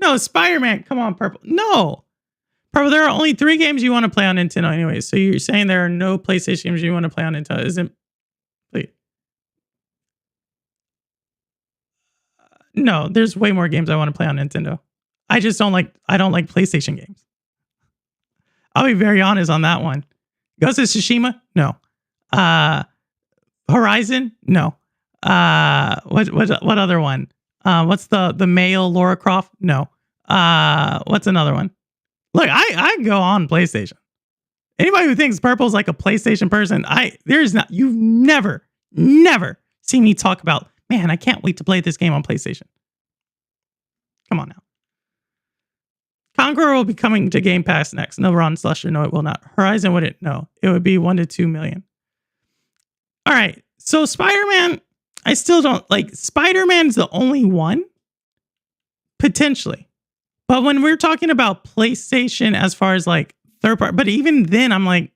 No, Spider-Man. Come on, Purple. No. Purple, there are only 3 games you want to play on Nintendo anyway. So you're saying there are no PlayStation games you want to play on Nintendo. Isn't... Please. No, there's way more games I want to play on Nintendo. I don't like PlayStation games. I'll be very honest on that one. Ghost of Tsushima? No. Horizon? No. What other one? What's the male Lara Croft? No. What's another one? Look, I go on PlayStation. Anybody who thinks Purple's a PlayStation person, you've never seen me talk about, man, I can't wait to play this game on PlayStation. Come on now. Conqueror will be coming to Game Pass next. No, Ron Slusher, no, it will not. Horizon wouldn't. No, it would be 1 to 2 million. All right. So Spider-Man, I still don't Spider-Man's the only one, potentially. But when we're talking about PlayStation as far as third party, but even then I'm kind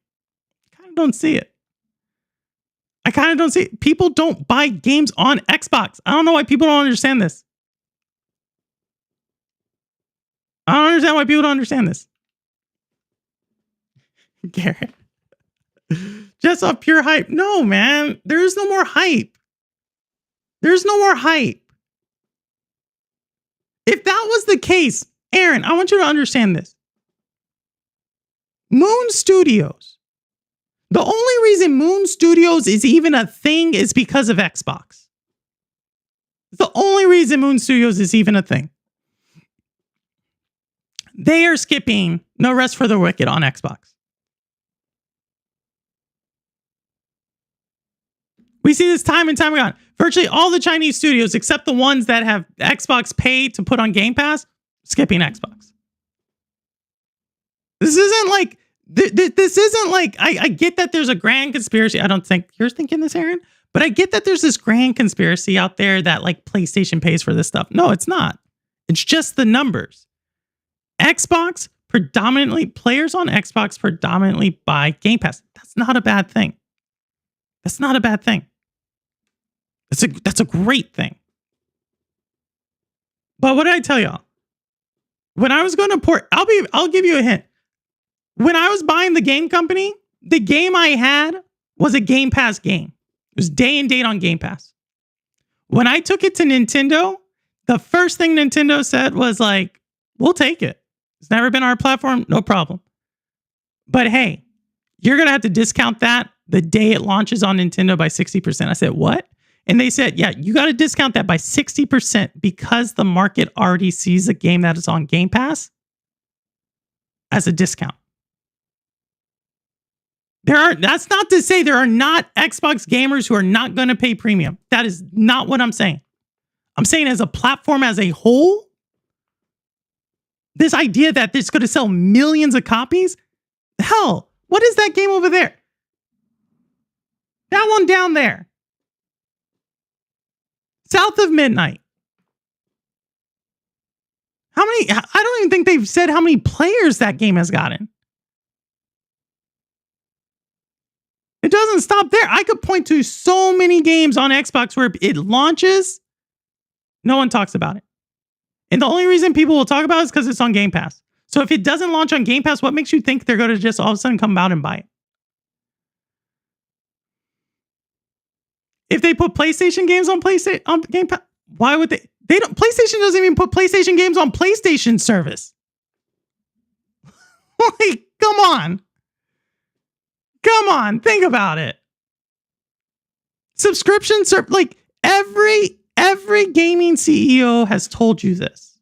of don't see it. I kind of don't see it. People don't buy games on Xbox. I don't know why people don't understand this. I don't understand why people don't understand this. Garrett. Just off pure hype. No, man. There's no more hype. There's no more hype. If that was the case, Aaron, I want you to understand this. Moon Studios. The only reason Moon Studios is even a thing is because of Xbox. The only reason Moon Studios is even a thing. They are skipping No Rest for the Wicked on Xbox. We see this time and time again. Virtually all the Chinese studios, except the ones that have Xbox Pay to put on Game Pass, skipping Xbox. This isn't I get that there's a grand conspiracy. I don't think you're thinking this, Aaron, but I get that there's this grand conspiracy out there that PlayStation pays for this stuff. No, it's not. It's just the numbers. Xbox players on Xbox predominantly buy Game Pass. That's not a bad thing. That's not a bad thing. That's a great thing. But what did I tell y'all? When I was going to port, I'll give you a hint. When I was buying the game company, the game I had was a Game Pass game. It was day and date on Game Pass. When I took it to Nintendo, the first thing Nintendo said was we'll take it. It's never been our platform, no problem. But hey, you're going to have to discount that the day it launches on Nintendo by 60%. I said, what? And they said, yeah, you got to discount that by 60% because the market already sees a game that is on Game Pass as a discount. That's not to say there are not Xbox gamers who are not going to pay premium. That is not what I'm saying. I'm saying as a platform as a whole, this idea that it's going to sell millions of copies, hell, what is that game over there? That one down there. South of Midnight. How many? I don't even think they've said how many players that game has gotten. It doesn't stop there. I could point to so many games on Xbox where it launches, no one talks about it. And the only reason people will talk about it is because it's on Game Pass. So if it doesn't launch on Game Pass, what makes you think they're going to just all of a sudden come out and buy it? If they put PlayStation games on Game Pass, why would they? They don't. PlayStation doesn't even put PlayStation games on PlayStation service. Like, come on, think about it. Subscription like every gaming CEO has told you this.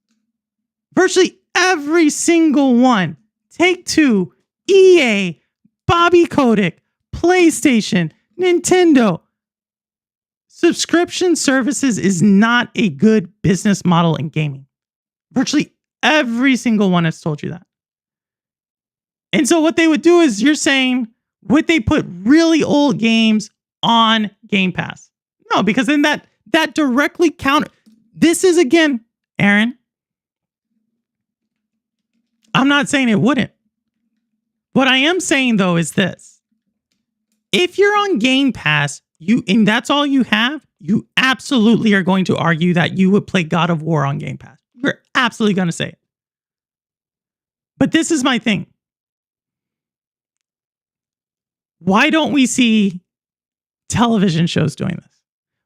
Virtually every single one. Take-Two, EA, Bobby Kotick, PlayStation, Nintendo. Subscription services is not a good business model in gaming. Virtually every single one has told you that. And so what they would do is, you're saying, would they put really old games on Game Pass? No, because then that directly counter. This is, again, Aaron, I'm not saying it wouldn't. What I am saying, though, is this. If you're on Game Pass, and that's all you have, you absolutely are going to argue that you would play God of War on Game Pass. You're absolutely going to say it. But this is my thing. Why don't we see television shows doing this?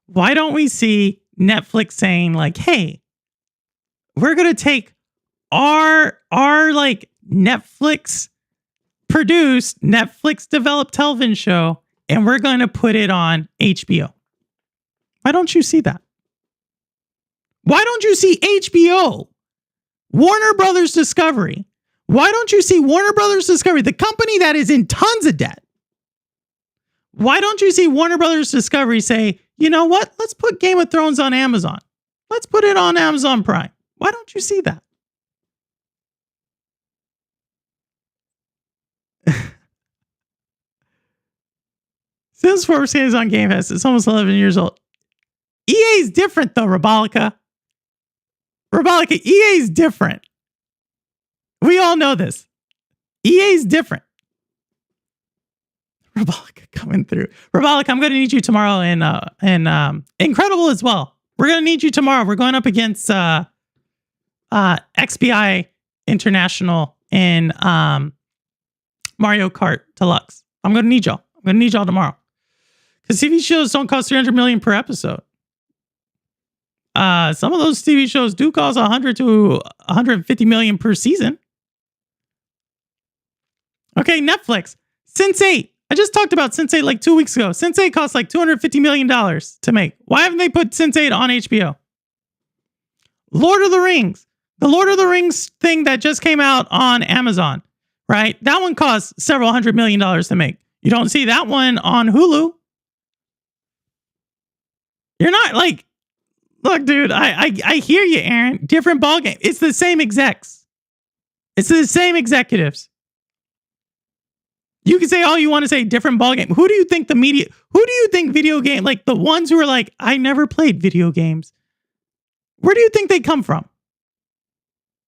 Why don't we see Netflix saying, like, hey, we're going to take our like Netflix produced, Netflix developed television show, and we're going to put it on HBO. Why don't you see that? Why don't you see HBO? Warner Brothers Discovery. Why don't you see Warner Brothers Discovery, the company that is in tons of debt? Why don't you see Warner Brothers Discovery say, you know what? Let's put Game of Thrones on Amazon. Let's put it on Amazon Prime. Why don't you see that? Since Force is on Game Pass, it's almost 11 years old. EA is different, though, Rabalica. EA is different. We all know this. EA is different. Rabalica coming through. Rabalica, I'm going to need you tomorrow, and Incredible as well. We're going to need you tomorrow. We're going up against XBI International in Mario Kart Deluxe. I'm going to need y'all. I'm going to need y'all tomorrow. Because TV shows don't cost $300 million per episode. Some of those TV shows do cost $100 to $150 million per season. Okay, Netflix. Sense8. I just talked about Sense8 like 2 weeks ago. Sense8 costs like $250 million to make. Why haven't they put Sense8 on HBO? Lord of the Rings. The Lord of the Rings thing that just came out on Amazon, right? That one costs several $100 million to make. You don't see that one on Hulu. You're not like, look, dude, I hear you, Aaron. Different ballgame. It's the same execs. It's the same executives. You can say all you want to say, different ballgame. Who do you think video game, like the ones who are like, I never played video games. Where do you think they come from?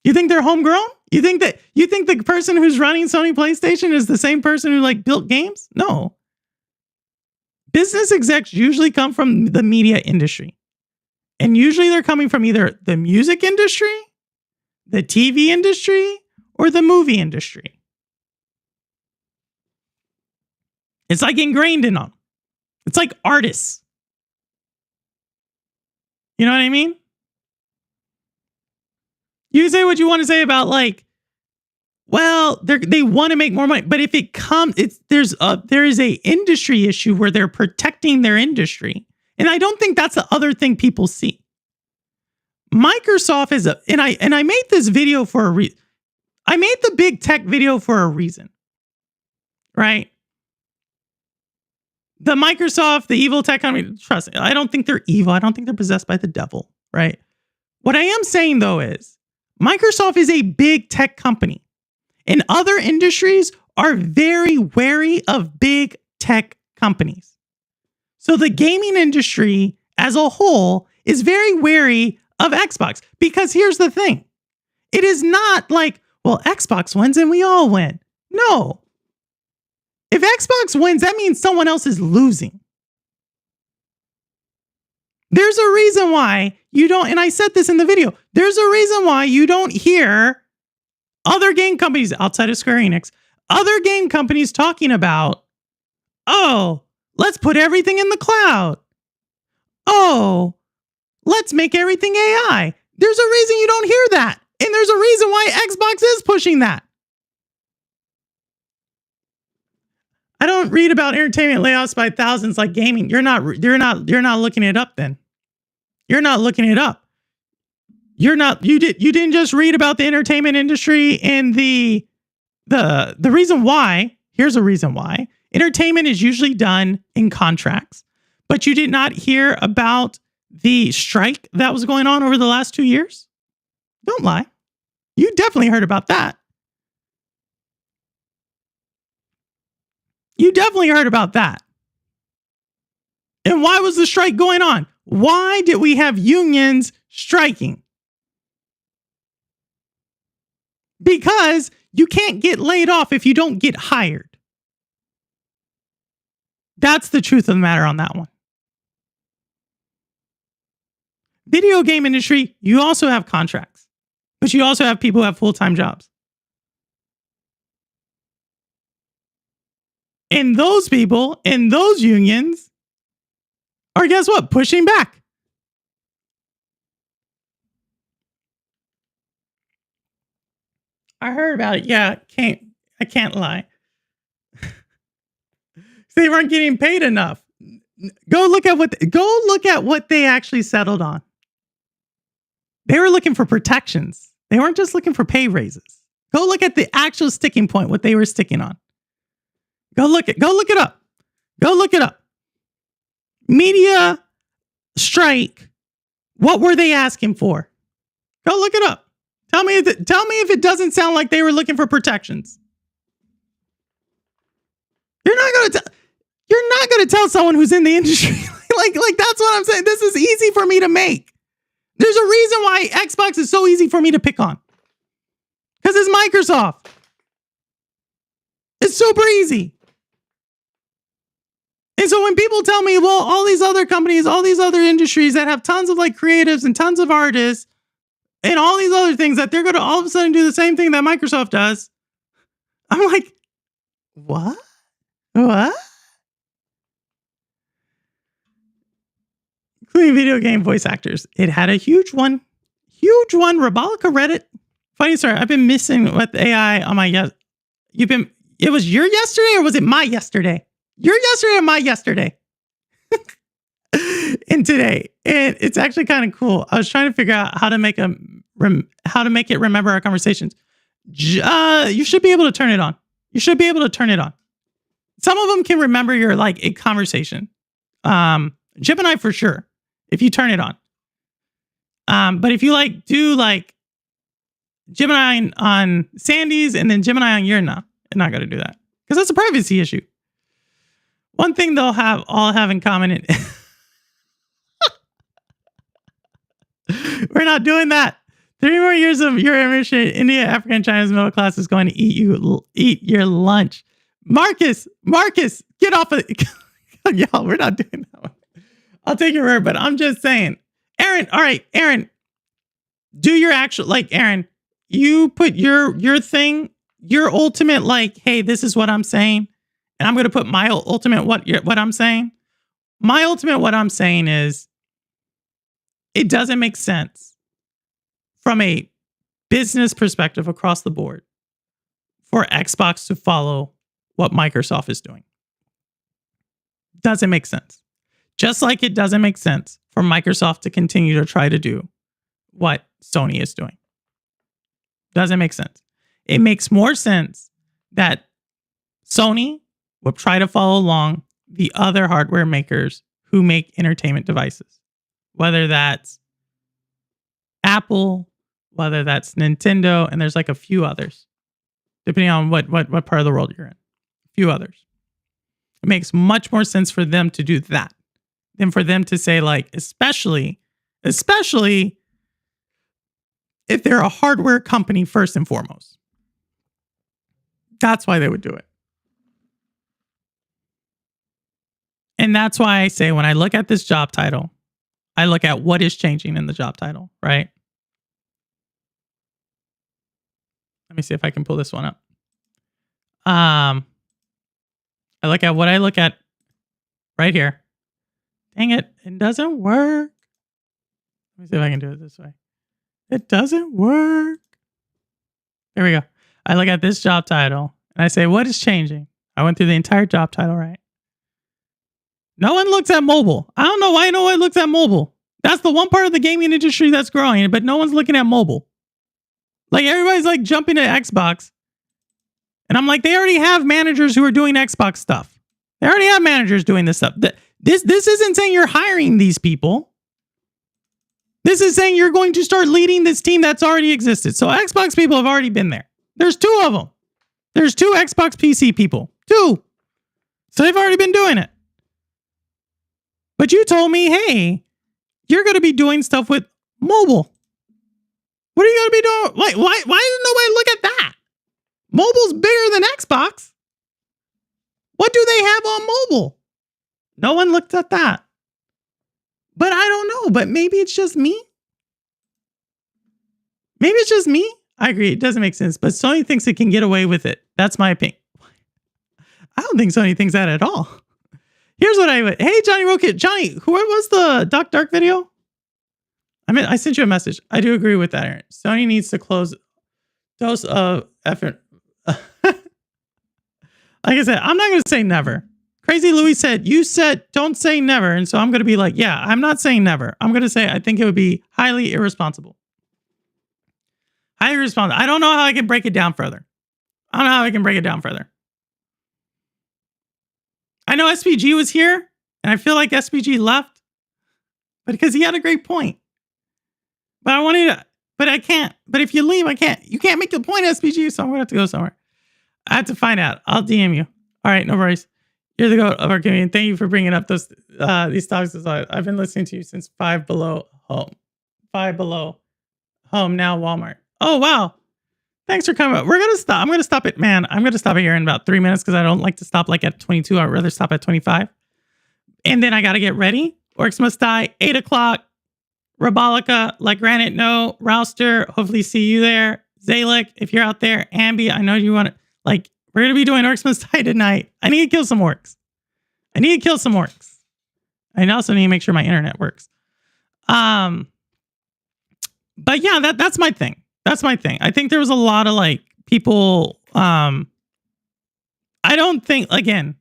You think they're homegrown? You think the person who's running Sony PlayStation is the same person who like built games? No. Business execs usually come from the media industry. And usually they're coming from either the music industry, the TV industry, or the movie industry. It's like ingrained in them. It's like artists. You know what I mean? You can say what you want to say about like, well, they want to make more money, but if it comes, there is a industry issue where they're protecting their industry, and I don't think that's the other thing people see. Microsoft is and I made this video for a reason. I made the big tech video for a reason, right? The Microsoft, the evil tech company. Trust me, I don't think they're evil. I don't think they're possessed by the devil, right? What I am saying though is, Microsoft is a big tech company. And other industries are very wary of big tech companies. So the gaming industry as a whole is very wary of Xbox. Because here's the thing. It is not like, well, Xbox wins and we all win. No. If Xbox wins, that means someone else is losing. There's a reason why you don't, and I said this in the video, there's a reason why you don't hear other game companies outside of Square Enix, other game companies talking about, oh, let's put everything in the cloud. Oh, let's make everything AI. There's a reason you don't hear that. And there's a reason why Xbox is pushing that. I don't read about entertainment layoffs by thousands like gaming. You're not looking it up then. You're not looking it up. You didn't just read about the entertainment industry and the reason why. Here's a reason why. Entertainment is usually done in contracts, but you did not hear about the strike that was going on over the last 2 years. Don't lie. You definitely heard about that. You definitely heard about that. And why was the strike going on? Why did we have unions striking? Because you can't get laid off if you don't get hired. That's the truth of the matter on that one. Video game industry, you also have contracts, but you also have people who have full-time jobs. And those people and those unions are, guess what, pushing back. I heard about it. Yeah, I can't lie. They weren't getting paid enough. Go look at what they actually settled on. They were looking for protections. They weren't just looking for pay raises. Go look at the actual sticking point, what they were sticking on. Go look it up. Go look it up. Media strike. What were they asking for? Go look it up. Tell me if it doesn't sound like they were looking for protections. You're not gonna tell someone who's in the industry. like that's what I'm saying. This is easy for me to make. There's a reason why Xbox is so easy for me to pick on. Because it's Microsoft. It's super easy. And so when people tell me, well, all these other companies, all these other industries that have tons of like creatives and tons of artists and all these other things, that they're going to all of a sudden do the same thing that Microsoft does. I'm like, what? Including video game voice actors. It had a huge one. Rebolica read it. Funny story. I've been missing with AI on my, it was your yesterday or was it my yesterday? Your yesterday or my yesterday? And today. And it's actually kind of cool. I was trying to figure out how to make it remember our conversations. You should be able to turn it on. Some of them can remember your like a conversation. Gemini for sure, if you turn it on. But if you like do like Gemini on Sandy's and then Gemini on your, no, it's not going to do that because that's a privacy issue. One thing they'll all have in common. We're not doing that. 3 more years of your immigration, India, Africa, and China's middle class is going to eat your lunch. Marcus, get off of y'all. We're not doing that one. I'll take your word, but I'm just saying, Aaron. All right, Aaron, do your actual Aaron. You put your thing, your ultimate hey, this is what I'm saying, and I'm going to put my ultimate what I'm saying. My ultimate what I'm saying is, it doesn't make sense from a business perspective across the board for Xbox to follow what Microsoft is doing. Doesn't make sense. Just like it doesn't make sense for Microsoft to continue to try to do what Sony is doing. Doesn't make sense. It makes more sense that Sony will try to follow along the other hardware makers who make entertainment devices. Whether that's Apple, whether that's Nintendo, and there's like a few others, depending on what part of the world you're in. A few others. It makes much more sense for them to do that than for them to say especially if they're a hardware company first and foremost. That's why they would do it. And that's why I say when I look at this job title, I look at what is changing in the job title, right? Let me see if I can pull this one up. I look at what I look at right here. Dang it, it doesn't work. Let me see if I can do it this way. It doesn't work. There we go. I look at this job title and I say, what is changing? I went through the entire job title, right? No one looks at mobile. I don't know why no one looks at mobile. That's the one part of the gaming industry that's growing, but no one's looking at mobile. Like everybody's like jumping to Xbox. And I'm like, they already have managers who are doing Xbox stuff. They already have managers doing this stuff. This isn't saying you're hiring these people. This is saying you're going to start leading this team that's already existed. So Xbox people have already been there. There's 2 of them. There's 2 Xbox PC people. 2. So they've already been doing it. But you told me, hey, you're going to be doing stuff with mobile. What are you going to be doing? Like, why didn't nobody look at that? Mobile's bigger than Xbox. What do they have on mobile? No one looked at that. But I don't know. But maybe it's just me. Maybe it's just me. I agree. It doesn't make sense. But Sony thinks it can get away with it. That's my opinion. I don't think Sony thinks that at all. Here's what I would. Hey, Johnny Rocket. Johnny, who was the Doc Dark video? I sent you a message. I do agree with that, Aaron. Sony needs to close dose of effort. Like I said, I'm not going to say never. Crazy Louis said, you said don't say never. And so I'm going to be like, yeah, I'm not saying never. I'm going to say I think it would be highly irresponsible. Highly irresponsible. I don't know how I can break it down further. I don't know how I can break it down further. I know SPG was here, and I feel like SPG left, but because he had a great point. But I wanted to, but I can't. But if you leave, I can't. You can't make the point, SPG, so I'm going to have to go somewhere. I have to find out. I'll DM you. All right, no worries. You're the goat of our community. Thank you for bringing up these topics. I've been listening to you since Five Below Home. Five Below Home, now Walmart. Oh, wow. Thanks for coming. We're going to stop. I'm going to stop it. Man, I'm going to stop it here in about 3 minutes because I don't like to stop like at 22. I'd rather stop at 25. And then I got to get ready. Orcs Must Die, 8 o'clock. Rabolica, Like Granite, no. Rouster, hopefully see you there. Zalek, if you're out there. Ambi, I know you want to, like, we're going to be doing Orcs Must Die tonight. I need to kill some orcs. I also need to make sure my internet works. But yeah, that's my thing. I think there was a lot of like people. I don't think, again,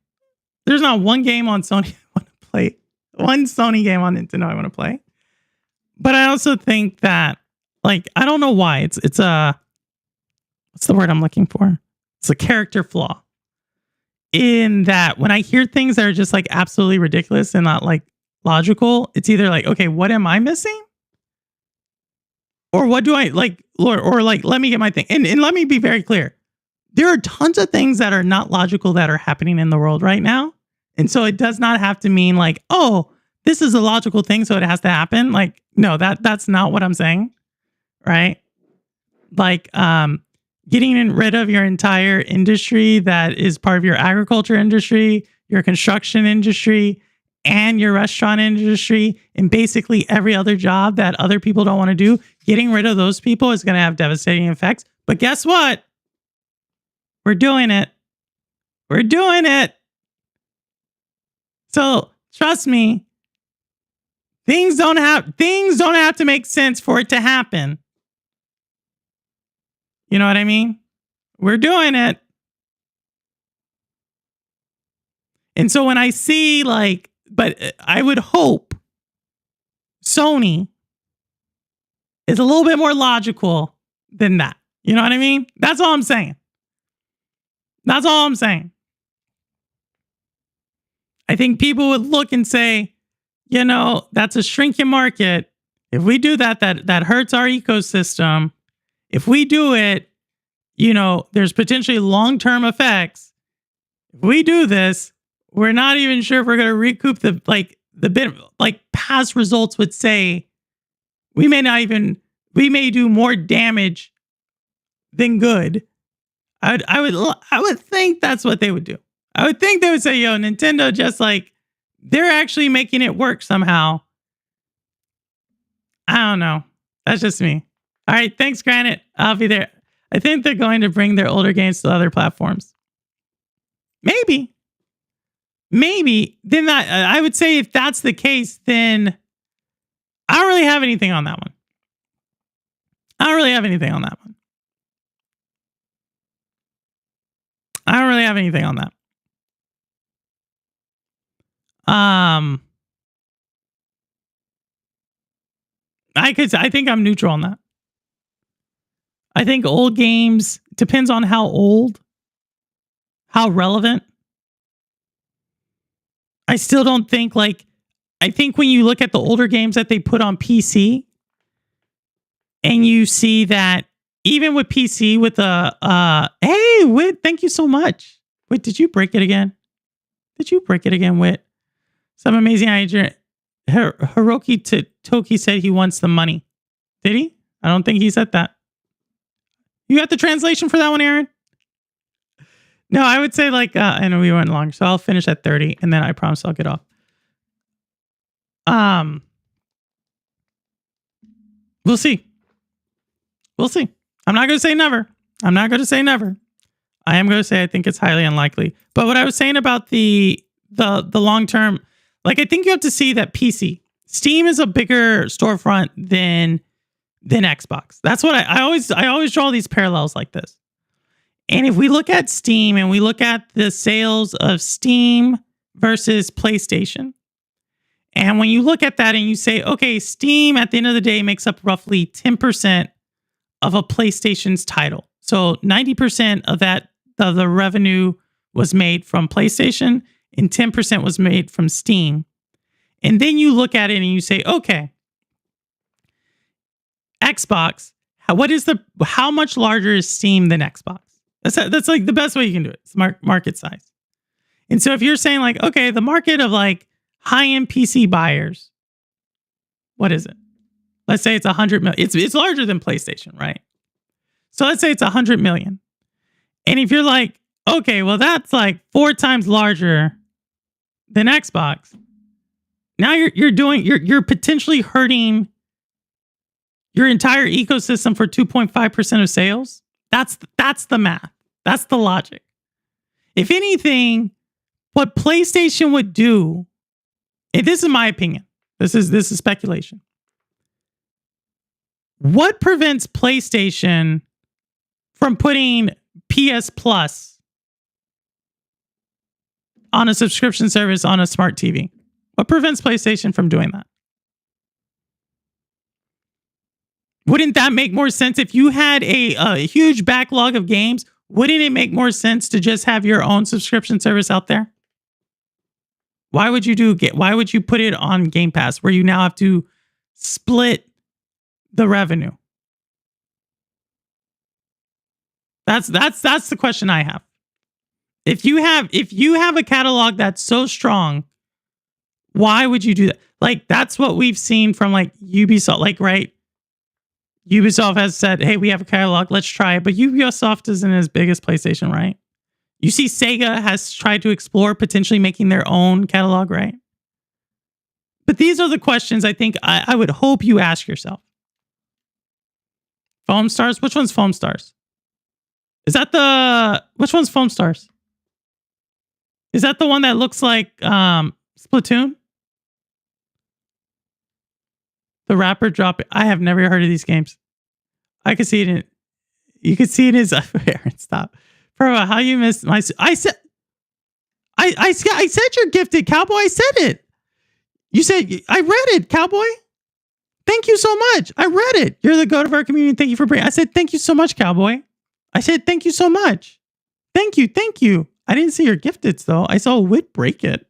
there's not one game on Sony I want to play. One Sony game on Nintendo I want to play. But I also think that, like, I don't know why. It's a, what's the word I'm looking for? It's a character flaw. In that when I hear things that are just like absolutely ridiculous and not like logical, it's either like, okay, what am I missing? Or what do I like, or like, let me get my thing. And let me be very clear. There are tons of things that are not logical that are happening in the world right now. And so it does not have to mean like, oh, this is a logical thing, so it has to happen. Like, no, that's not what I'm saying. Right? Like, getting rid of your entire industry that is part of your agriculture industry, your construction industry, and your restaurant industry, and basically every other job that other people don't want to do, getting rid of those people is going to have devastating effects. But guess what? We're doing it. So trust me, things don't have to make sense for it to happen. You know what I mean? We're doing it. And so when I see like, but I would hope Sony is a little bit more logical than that. You know what I mean? That's all I'm saying. I think people would look and say, you know, that's a shrinking market. If we do that hurts our ecosystem. If we do it, you know, there's potentially long-term effects. If we do this, we're not even sure if we're going to recoup the bit, like past results would say we may do more damage than good. I would think that's what they would do. I would think they would say, yo, Nintendo just like they're actually making it work somehow. I don't know. That's just me. All right. Thanks, Granite. I'll be there. I think they're going to bring their older games to other platforms. Maybe. Then I would say if that's the case, then I don't really have anything on that one. I don't really have anything on that. I think I'm neutral on that. I think old games, depends on how old, how relevant. I still don't think I think when you look at the older games that they put on PC and you see that even with PC with hey, Wit, thank you so much. Wait, did you break it again? Wit? Some amazing idea. Hiroki Toki said he wants the money. Did he? I don't think he said that. You got the translation for that one, Aaron? No, I would say I know we went long, so I'll finish at 30 and then I promise I'll get off. We'll see. I'm not going to say never. I am going to say I think it's highly unlikely. But what I was saying about the long term, I think you have to see that Steam is a bigger storefront than Xbox. That's what I always draw these parallels like this. And if we look at Steam and we look at the sales of Steam versus PlayStation, and when you look at that and you say, okay, Steam at the end of the day makes up roughly 10% of a PlayStation's title. So 90% of the revenue was made from PlayStation and 10% was made from Steam. And then you look at it and you say, okay, Xbox, how much larger is Steam than Xbox? That's the best way you can do it. It's market size. And so if you're saying okay, the market of high-end PC buyers, what is it? Let's say it's 100 million. It's larger than PlayStation, right? So let's say it's 100 million. And if you're okay, well, that's 4 times larger than Xbox. Now you're potentially hurting your entire ecosystem for 2.5% of sales. That's the math. That's the logic. If anything, what PlayStation would do, and this is my opinion, this is speculation. What prevents PlayStation from putting PS Plus on a subscription service on a smart TV? What prevents PlayStation from doing that? Wouldn't that make more sense if you had a huge backlog of games? Wouldn't it make more sense to just have your own subscription service out there? Why would you put it on Game Pass where you now have to split the revenue? That's the question I have. If you have a catalog that's so strong, why would you do that? That's what we've seen from Ubisoft, right? Ubisoft has said, hey, we have a catalog, let's try it. But Ubisoft isn't as big as PlayStation, right? You see Sega has tried to explore potentially making their own catalog, right? But these are the questions I think I would hope you ask yourself. Foam Stars? Which one's Foam Stars? Which one's Foam Stars? Is that the one that looks like Splatoon? The rapper drop. I have never heard of these games. I could see it you could see it as Aaron, stop. Bro, how you missed my I said you're gifted, Cowboy. I said it. You said I read it, Cowboy. Thank you so much. I read it. You're the goat of our community. Thank you for bringing. I said thank you so much, Cowboy. I said thank you so much. Thank you. I didn't see your gifteds though. I saw Wit break it.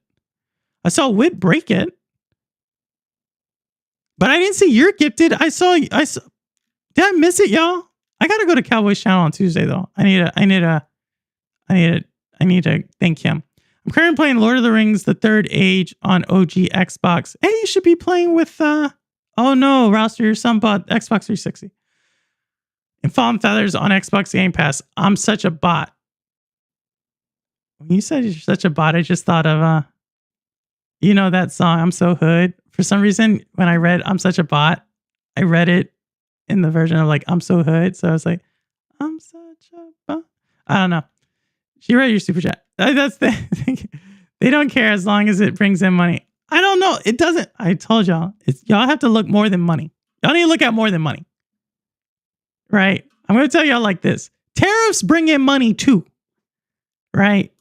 But I didn't see your gifted. I saw. Did I miss it, y'all? I gotta go to Cowboy's channel on Tuesday though. I need to thank him. I'm currently playing Lord of the Rings: The Third Age on OG Xbox. Hey, you should be playing with. Oh no, Rouster, your son bought Xbox 360. And Fallen Feathers on Xbox Game Pass. I'm such a bot. When you said you're such a bot, I just thought of You know that song, I'm So Hood? For some reason, when I read I'm Such a Bot, I read it in the version of like I'm So Hood. So I was like, I'm such a bot. I don't know. She read your super chat. That's the thing. They don't care as long as it brings in money. I don't know. It doesn't. I told y'all. Y'all have to look more than money. Y'all need to look at more than money. Right? I'm going to tell y'all like this. Tariffs bring in money too. Right?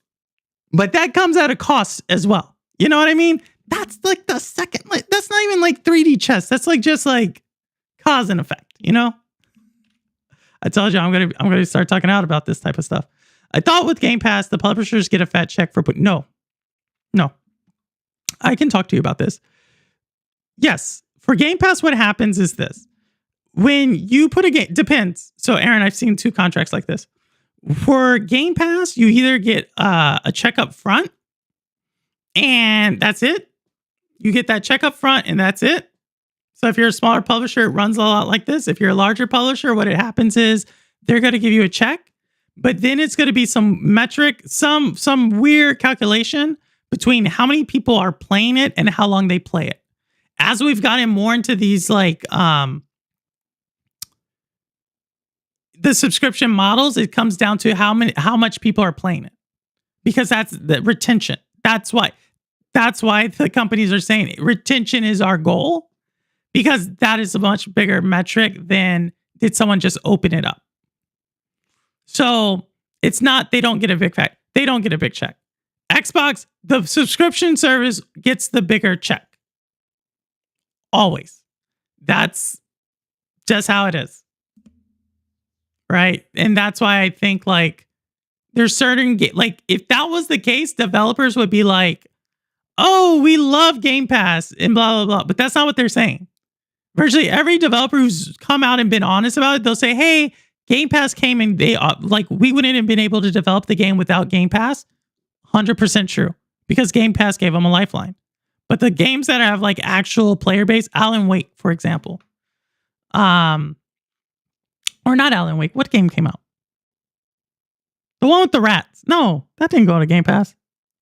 But that comes at a cost as well. You know what I mean? That's like the second. Like, that's not even like 3D chess. That's like just like cause and effect. You know? I told you I'm gonna start talking out about this type of stuff. I thought with Game Pass, the publishers get a fat check for no. I can talk to you about this. Yes, for Game Pass, what happens is this: when you put a game, depends. So, Aaron, I've seen 2 contracts like this. For Game Pass, you either get a check up front, and that's it. You get that check up front, and that's it. So if you're a smaller publisher, it runs a lot like this. If you're a larger publisher, what it happens is they're going to give you a check, but then it's going to be some metric, some weird calculation between how many people are playing it and how long they play it. As we've gotten more into these like the subscription models, it comes down to how much people are playing it, because that's the retention. That's why the companies are saying retention is our goal. Because that is a much bigger metric than did someone just open it up. So it's not, they don't get a big check. They don't get a big check. Xbox, the subscription service gets the bigger check. Always. That's just how it is. Right? And that's why I think like there's certain, like if that was the case, developers would be like, oh, we love Game Pass and blah, blah, blah. But that's not what they're saying. Virtually every developer who's come out and been honest about it, they'll say, hey, Game Pass came and they like we wouldn't have been able to develop the game without Game Pass. 100% true, because Game Pass gave them a lifeline. But the games that have like actual player base, Alan Wake, for example, or not Alan Wake, what game came out? The one with the rats. No, that didn't go to Game Pass.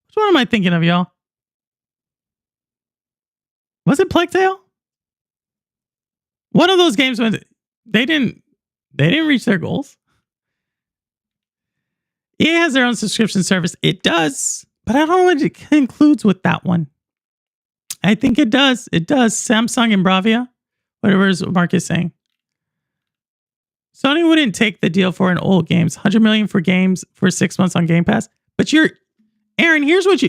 Which one am I thinking of, y'all? Was it Plague Tale? One of those games when they didn't reach their goals. EA has their own subscription service. It does, but I don't know what it includes with that one. I think it does. It does. Samsung and Bravia, whatever Mark is saying. Sony wouldn't take the deal for an old games. 100 million for games for 6 months on Game Pass. But Aaron, here's what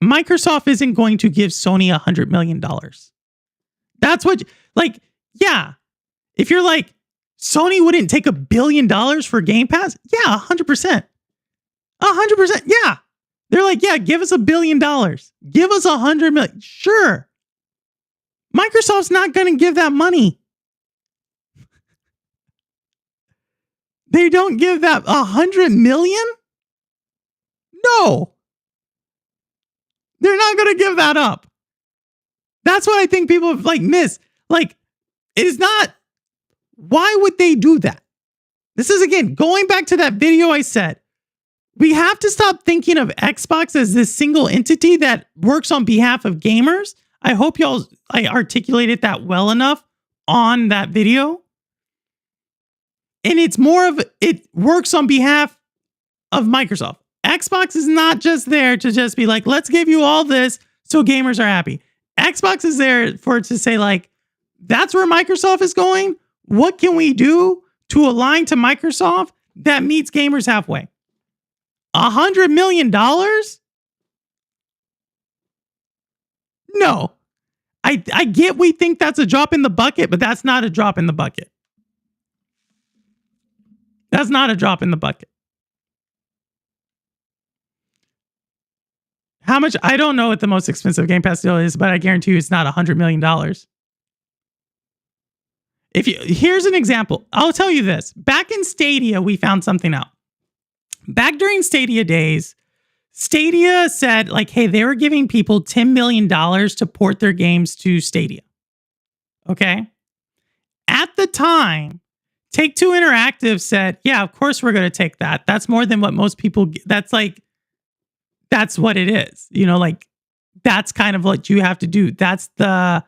Microsoft isn't going to give Sony $100 million. That's what, like, yeah. If you're like, Sony wouldn't take $1 billion for Game Pass? Yeah, 100%. 100%. Yeah. They're like, yeah, give us $1 billion. Give us 100 million. Sure. Microsoft's not going to give that money. They don't give that 100 million? No. They're not going to give that up. That's what I think people like miss. Like, it is not. Why would they do that? This is, again, going back to that video I said. We have to stop thinking of Xbox as this single entity that works on behalf of gamers. I hope I articulated that well enough on that video. And it's more of, it works on behalf of Microsoft. Xbox is not just there to just be like, let's give you all this so gamers are happy. Xbox is there to say like, that's where Microsoft is going. What can we do to align to Microsoft that meets gamers halfway? $100 million? No. I get we think that's a drop in the bucket, but that's not a drop in the bucket. That's not a drop in the bucket. How much? I don't know what the most expensive Game Pass deal is, but I guarantee you it's not $100 million. Here's an example. I'll tell you this. Back in Stadia, we found something out. Back during Stadia days, Stadia said like, hey, they were giving people $10 million to port their games to Stadia. Okay. At the time, Take-Two Interactive said, yeah, of course we're going to take that. That's more than what most people, that's what it is. You know, like That's kind of what you have to do. That's the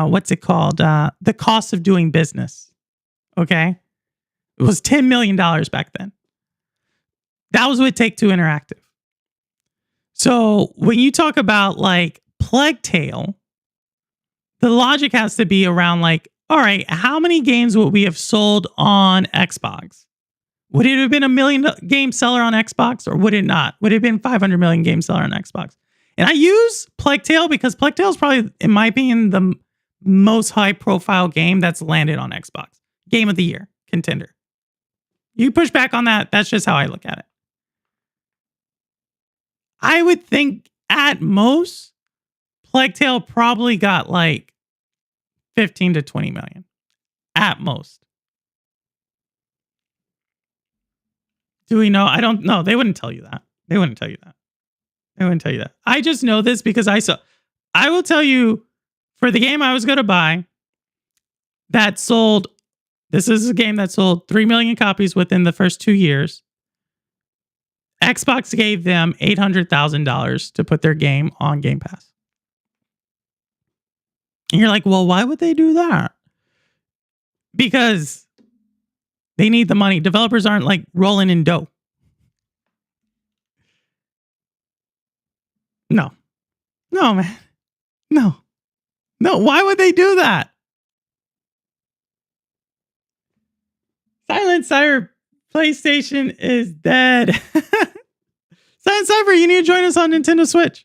what's it called? The cost of doing business. Okay. It was $10 million back then. That was what Take Two Interactive. So when you talk about like Plague Tale, the logic has to be around like, all right, how many games would we have sold on Xbox? Would it have been a million game seller on Xbox or would it not? Would it have been 500 million game seller on Xbox? And I use Plague Tale because Plague Tale is probably, in my opinion, the most high profile game that's landed on Xbox. Game of the year contender. You push back on that. That's just how I look at it. I would think at most, Plague Tale probably got like 15 to 20 million. At most. Do we know? I don't know. They wouldn't tell you that. They wouldn't tell you that. I just know this because I will tell you, for the game I was going to buy, this is a game that sold 3 million copies within the first 2 years. Xbox gave them $800,000 to put their game on Game Pass. And you're like, well, why would they do that? Because they need the money. Developers aren't like rolling in dough. No, man. No. Why would they do that? Silent Cyber PlayStation is dead. Silent Cyber, you need to join us on Nintendo Switch.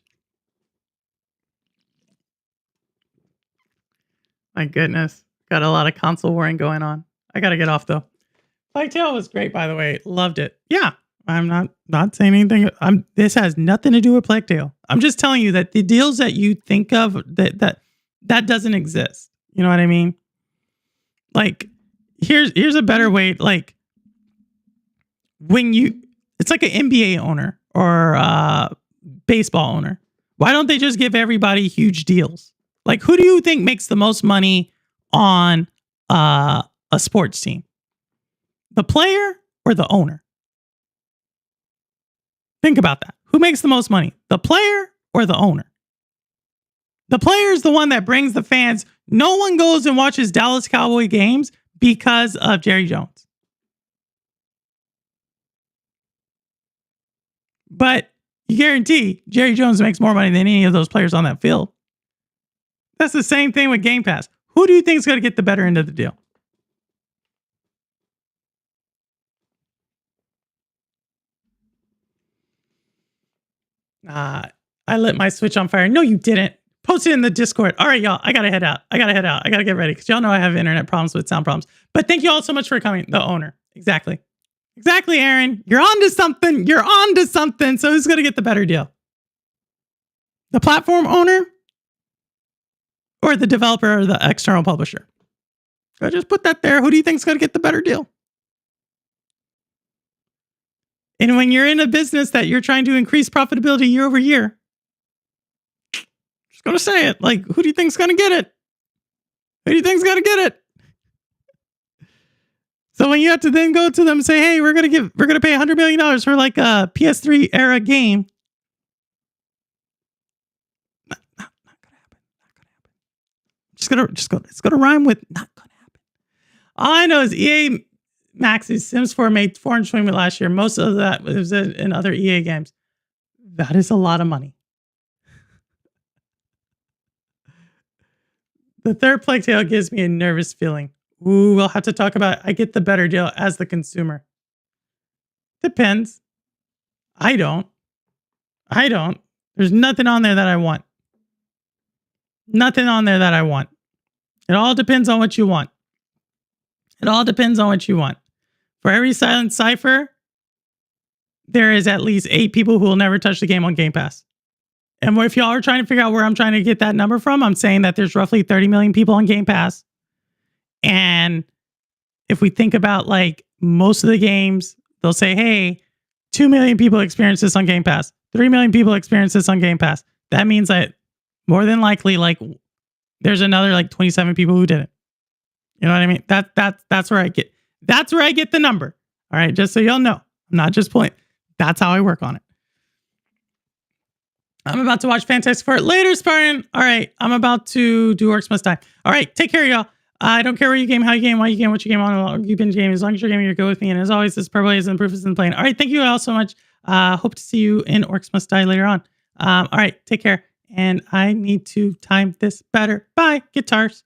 My goodness. Got a lot of console warring going on. I got to get off though. Plague Tale was great, by the way. Loved it. Yeah. I'm not saying anything. This has nothing to do with Plague Tale. I'm just telling you that the deals that you think of that doesn't exist. You know what I mean? Like, here's a better way. Like, it's like an NBA owner or a baseball owner. Why don't they just give everybody huge deals? Like, who do you think makes the most money on a sports team? The player or the owner? Think about that. Who makes the most money? The player or the owner? The player is the one that brings the fans. No one goes and watches Dallas Cowboy games because of Jerry Jones. But you guarantee Jerry Jones makes more money than any of those players on that field. That's the same thing with Game Pass. Who do you think is going to get the better end of the deal? I lit my Switch on fire. No, you didn't. Post it in the Discord. All right, y'all. I got to head out. I got to get ready because y'all know I have internet problems with sound problems. But thank you all so much for coming. The owner. Exactly, Aaron. You're on to something. So who's going to get the better deal? The platform owner or the developer or the external publisher? So just put that there. Who do you think is going to get the better deal? And when you're in a business that you're trying to increase profitability year over year, just going to say it. Like, who do you think is going to get it? So when you have to then go to them and say, hey, we're going to pay $100 million for like a PS3 era game. Not going to happen. It's going to rhyme with not going to happen. All I know is EA Max's Sims 4 made $420 million last year. Most of that was in other EA games. That is a lot of money. The third Plague Tale gives me a nervous feeling. Ooh, we'll have to talk about I get the better deal as the consumer. Depends. I don't. There's nothing on there that I want. It all depends on what you want. For every Silent Cypher, there is at least 8 people who will never touch the game on Game Pass. And if y'all are trying to figure out where I'm trying to get that number from, I'm saying that there's roughly 30 million people on Game Pass. And if we think about like most of the games, they'll say, hey, 2 million people experience this on Game Pass. 3 million people experience this on Game Pass. That means that more than likely, like, there's another like 27 people who didn't. You know what I mean? That's where I get the number. All right, just so y'all know. I'm not just pulling. That's how I work on it. I'm about to watch Fantastic Four. Later, Spartan. All right. I'm about to do Orcs Must Die. All right. Take care, y'all. I don't care where you game, how you game, why you game, what you game, on you've been gaming. As long as you're gaming, you're good with me. And as always, this probably isn't proof isn't playing. All right. Thank you all so much. Hope to see you in Orcs Must Die later on. All right. Take care. And I need to time this better. Bye, guitars.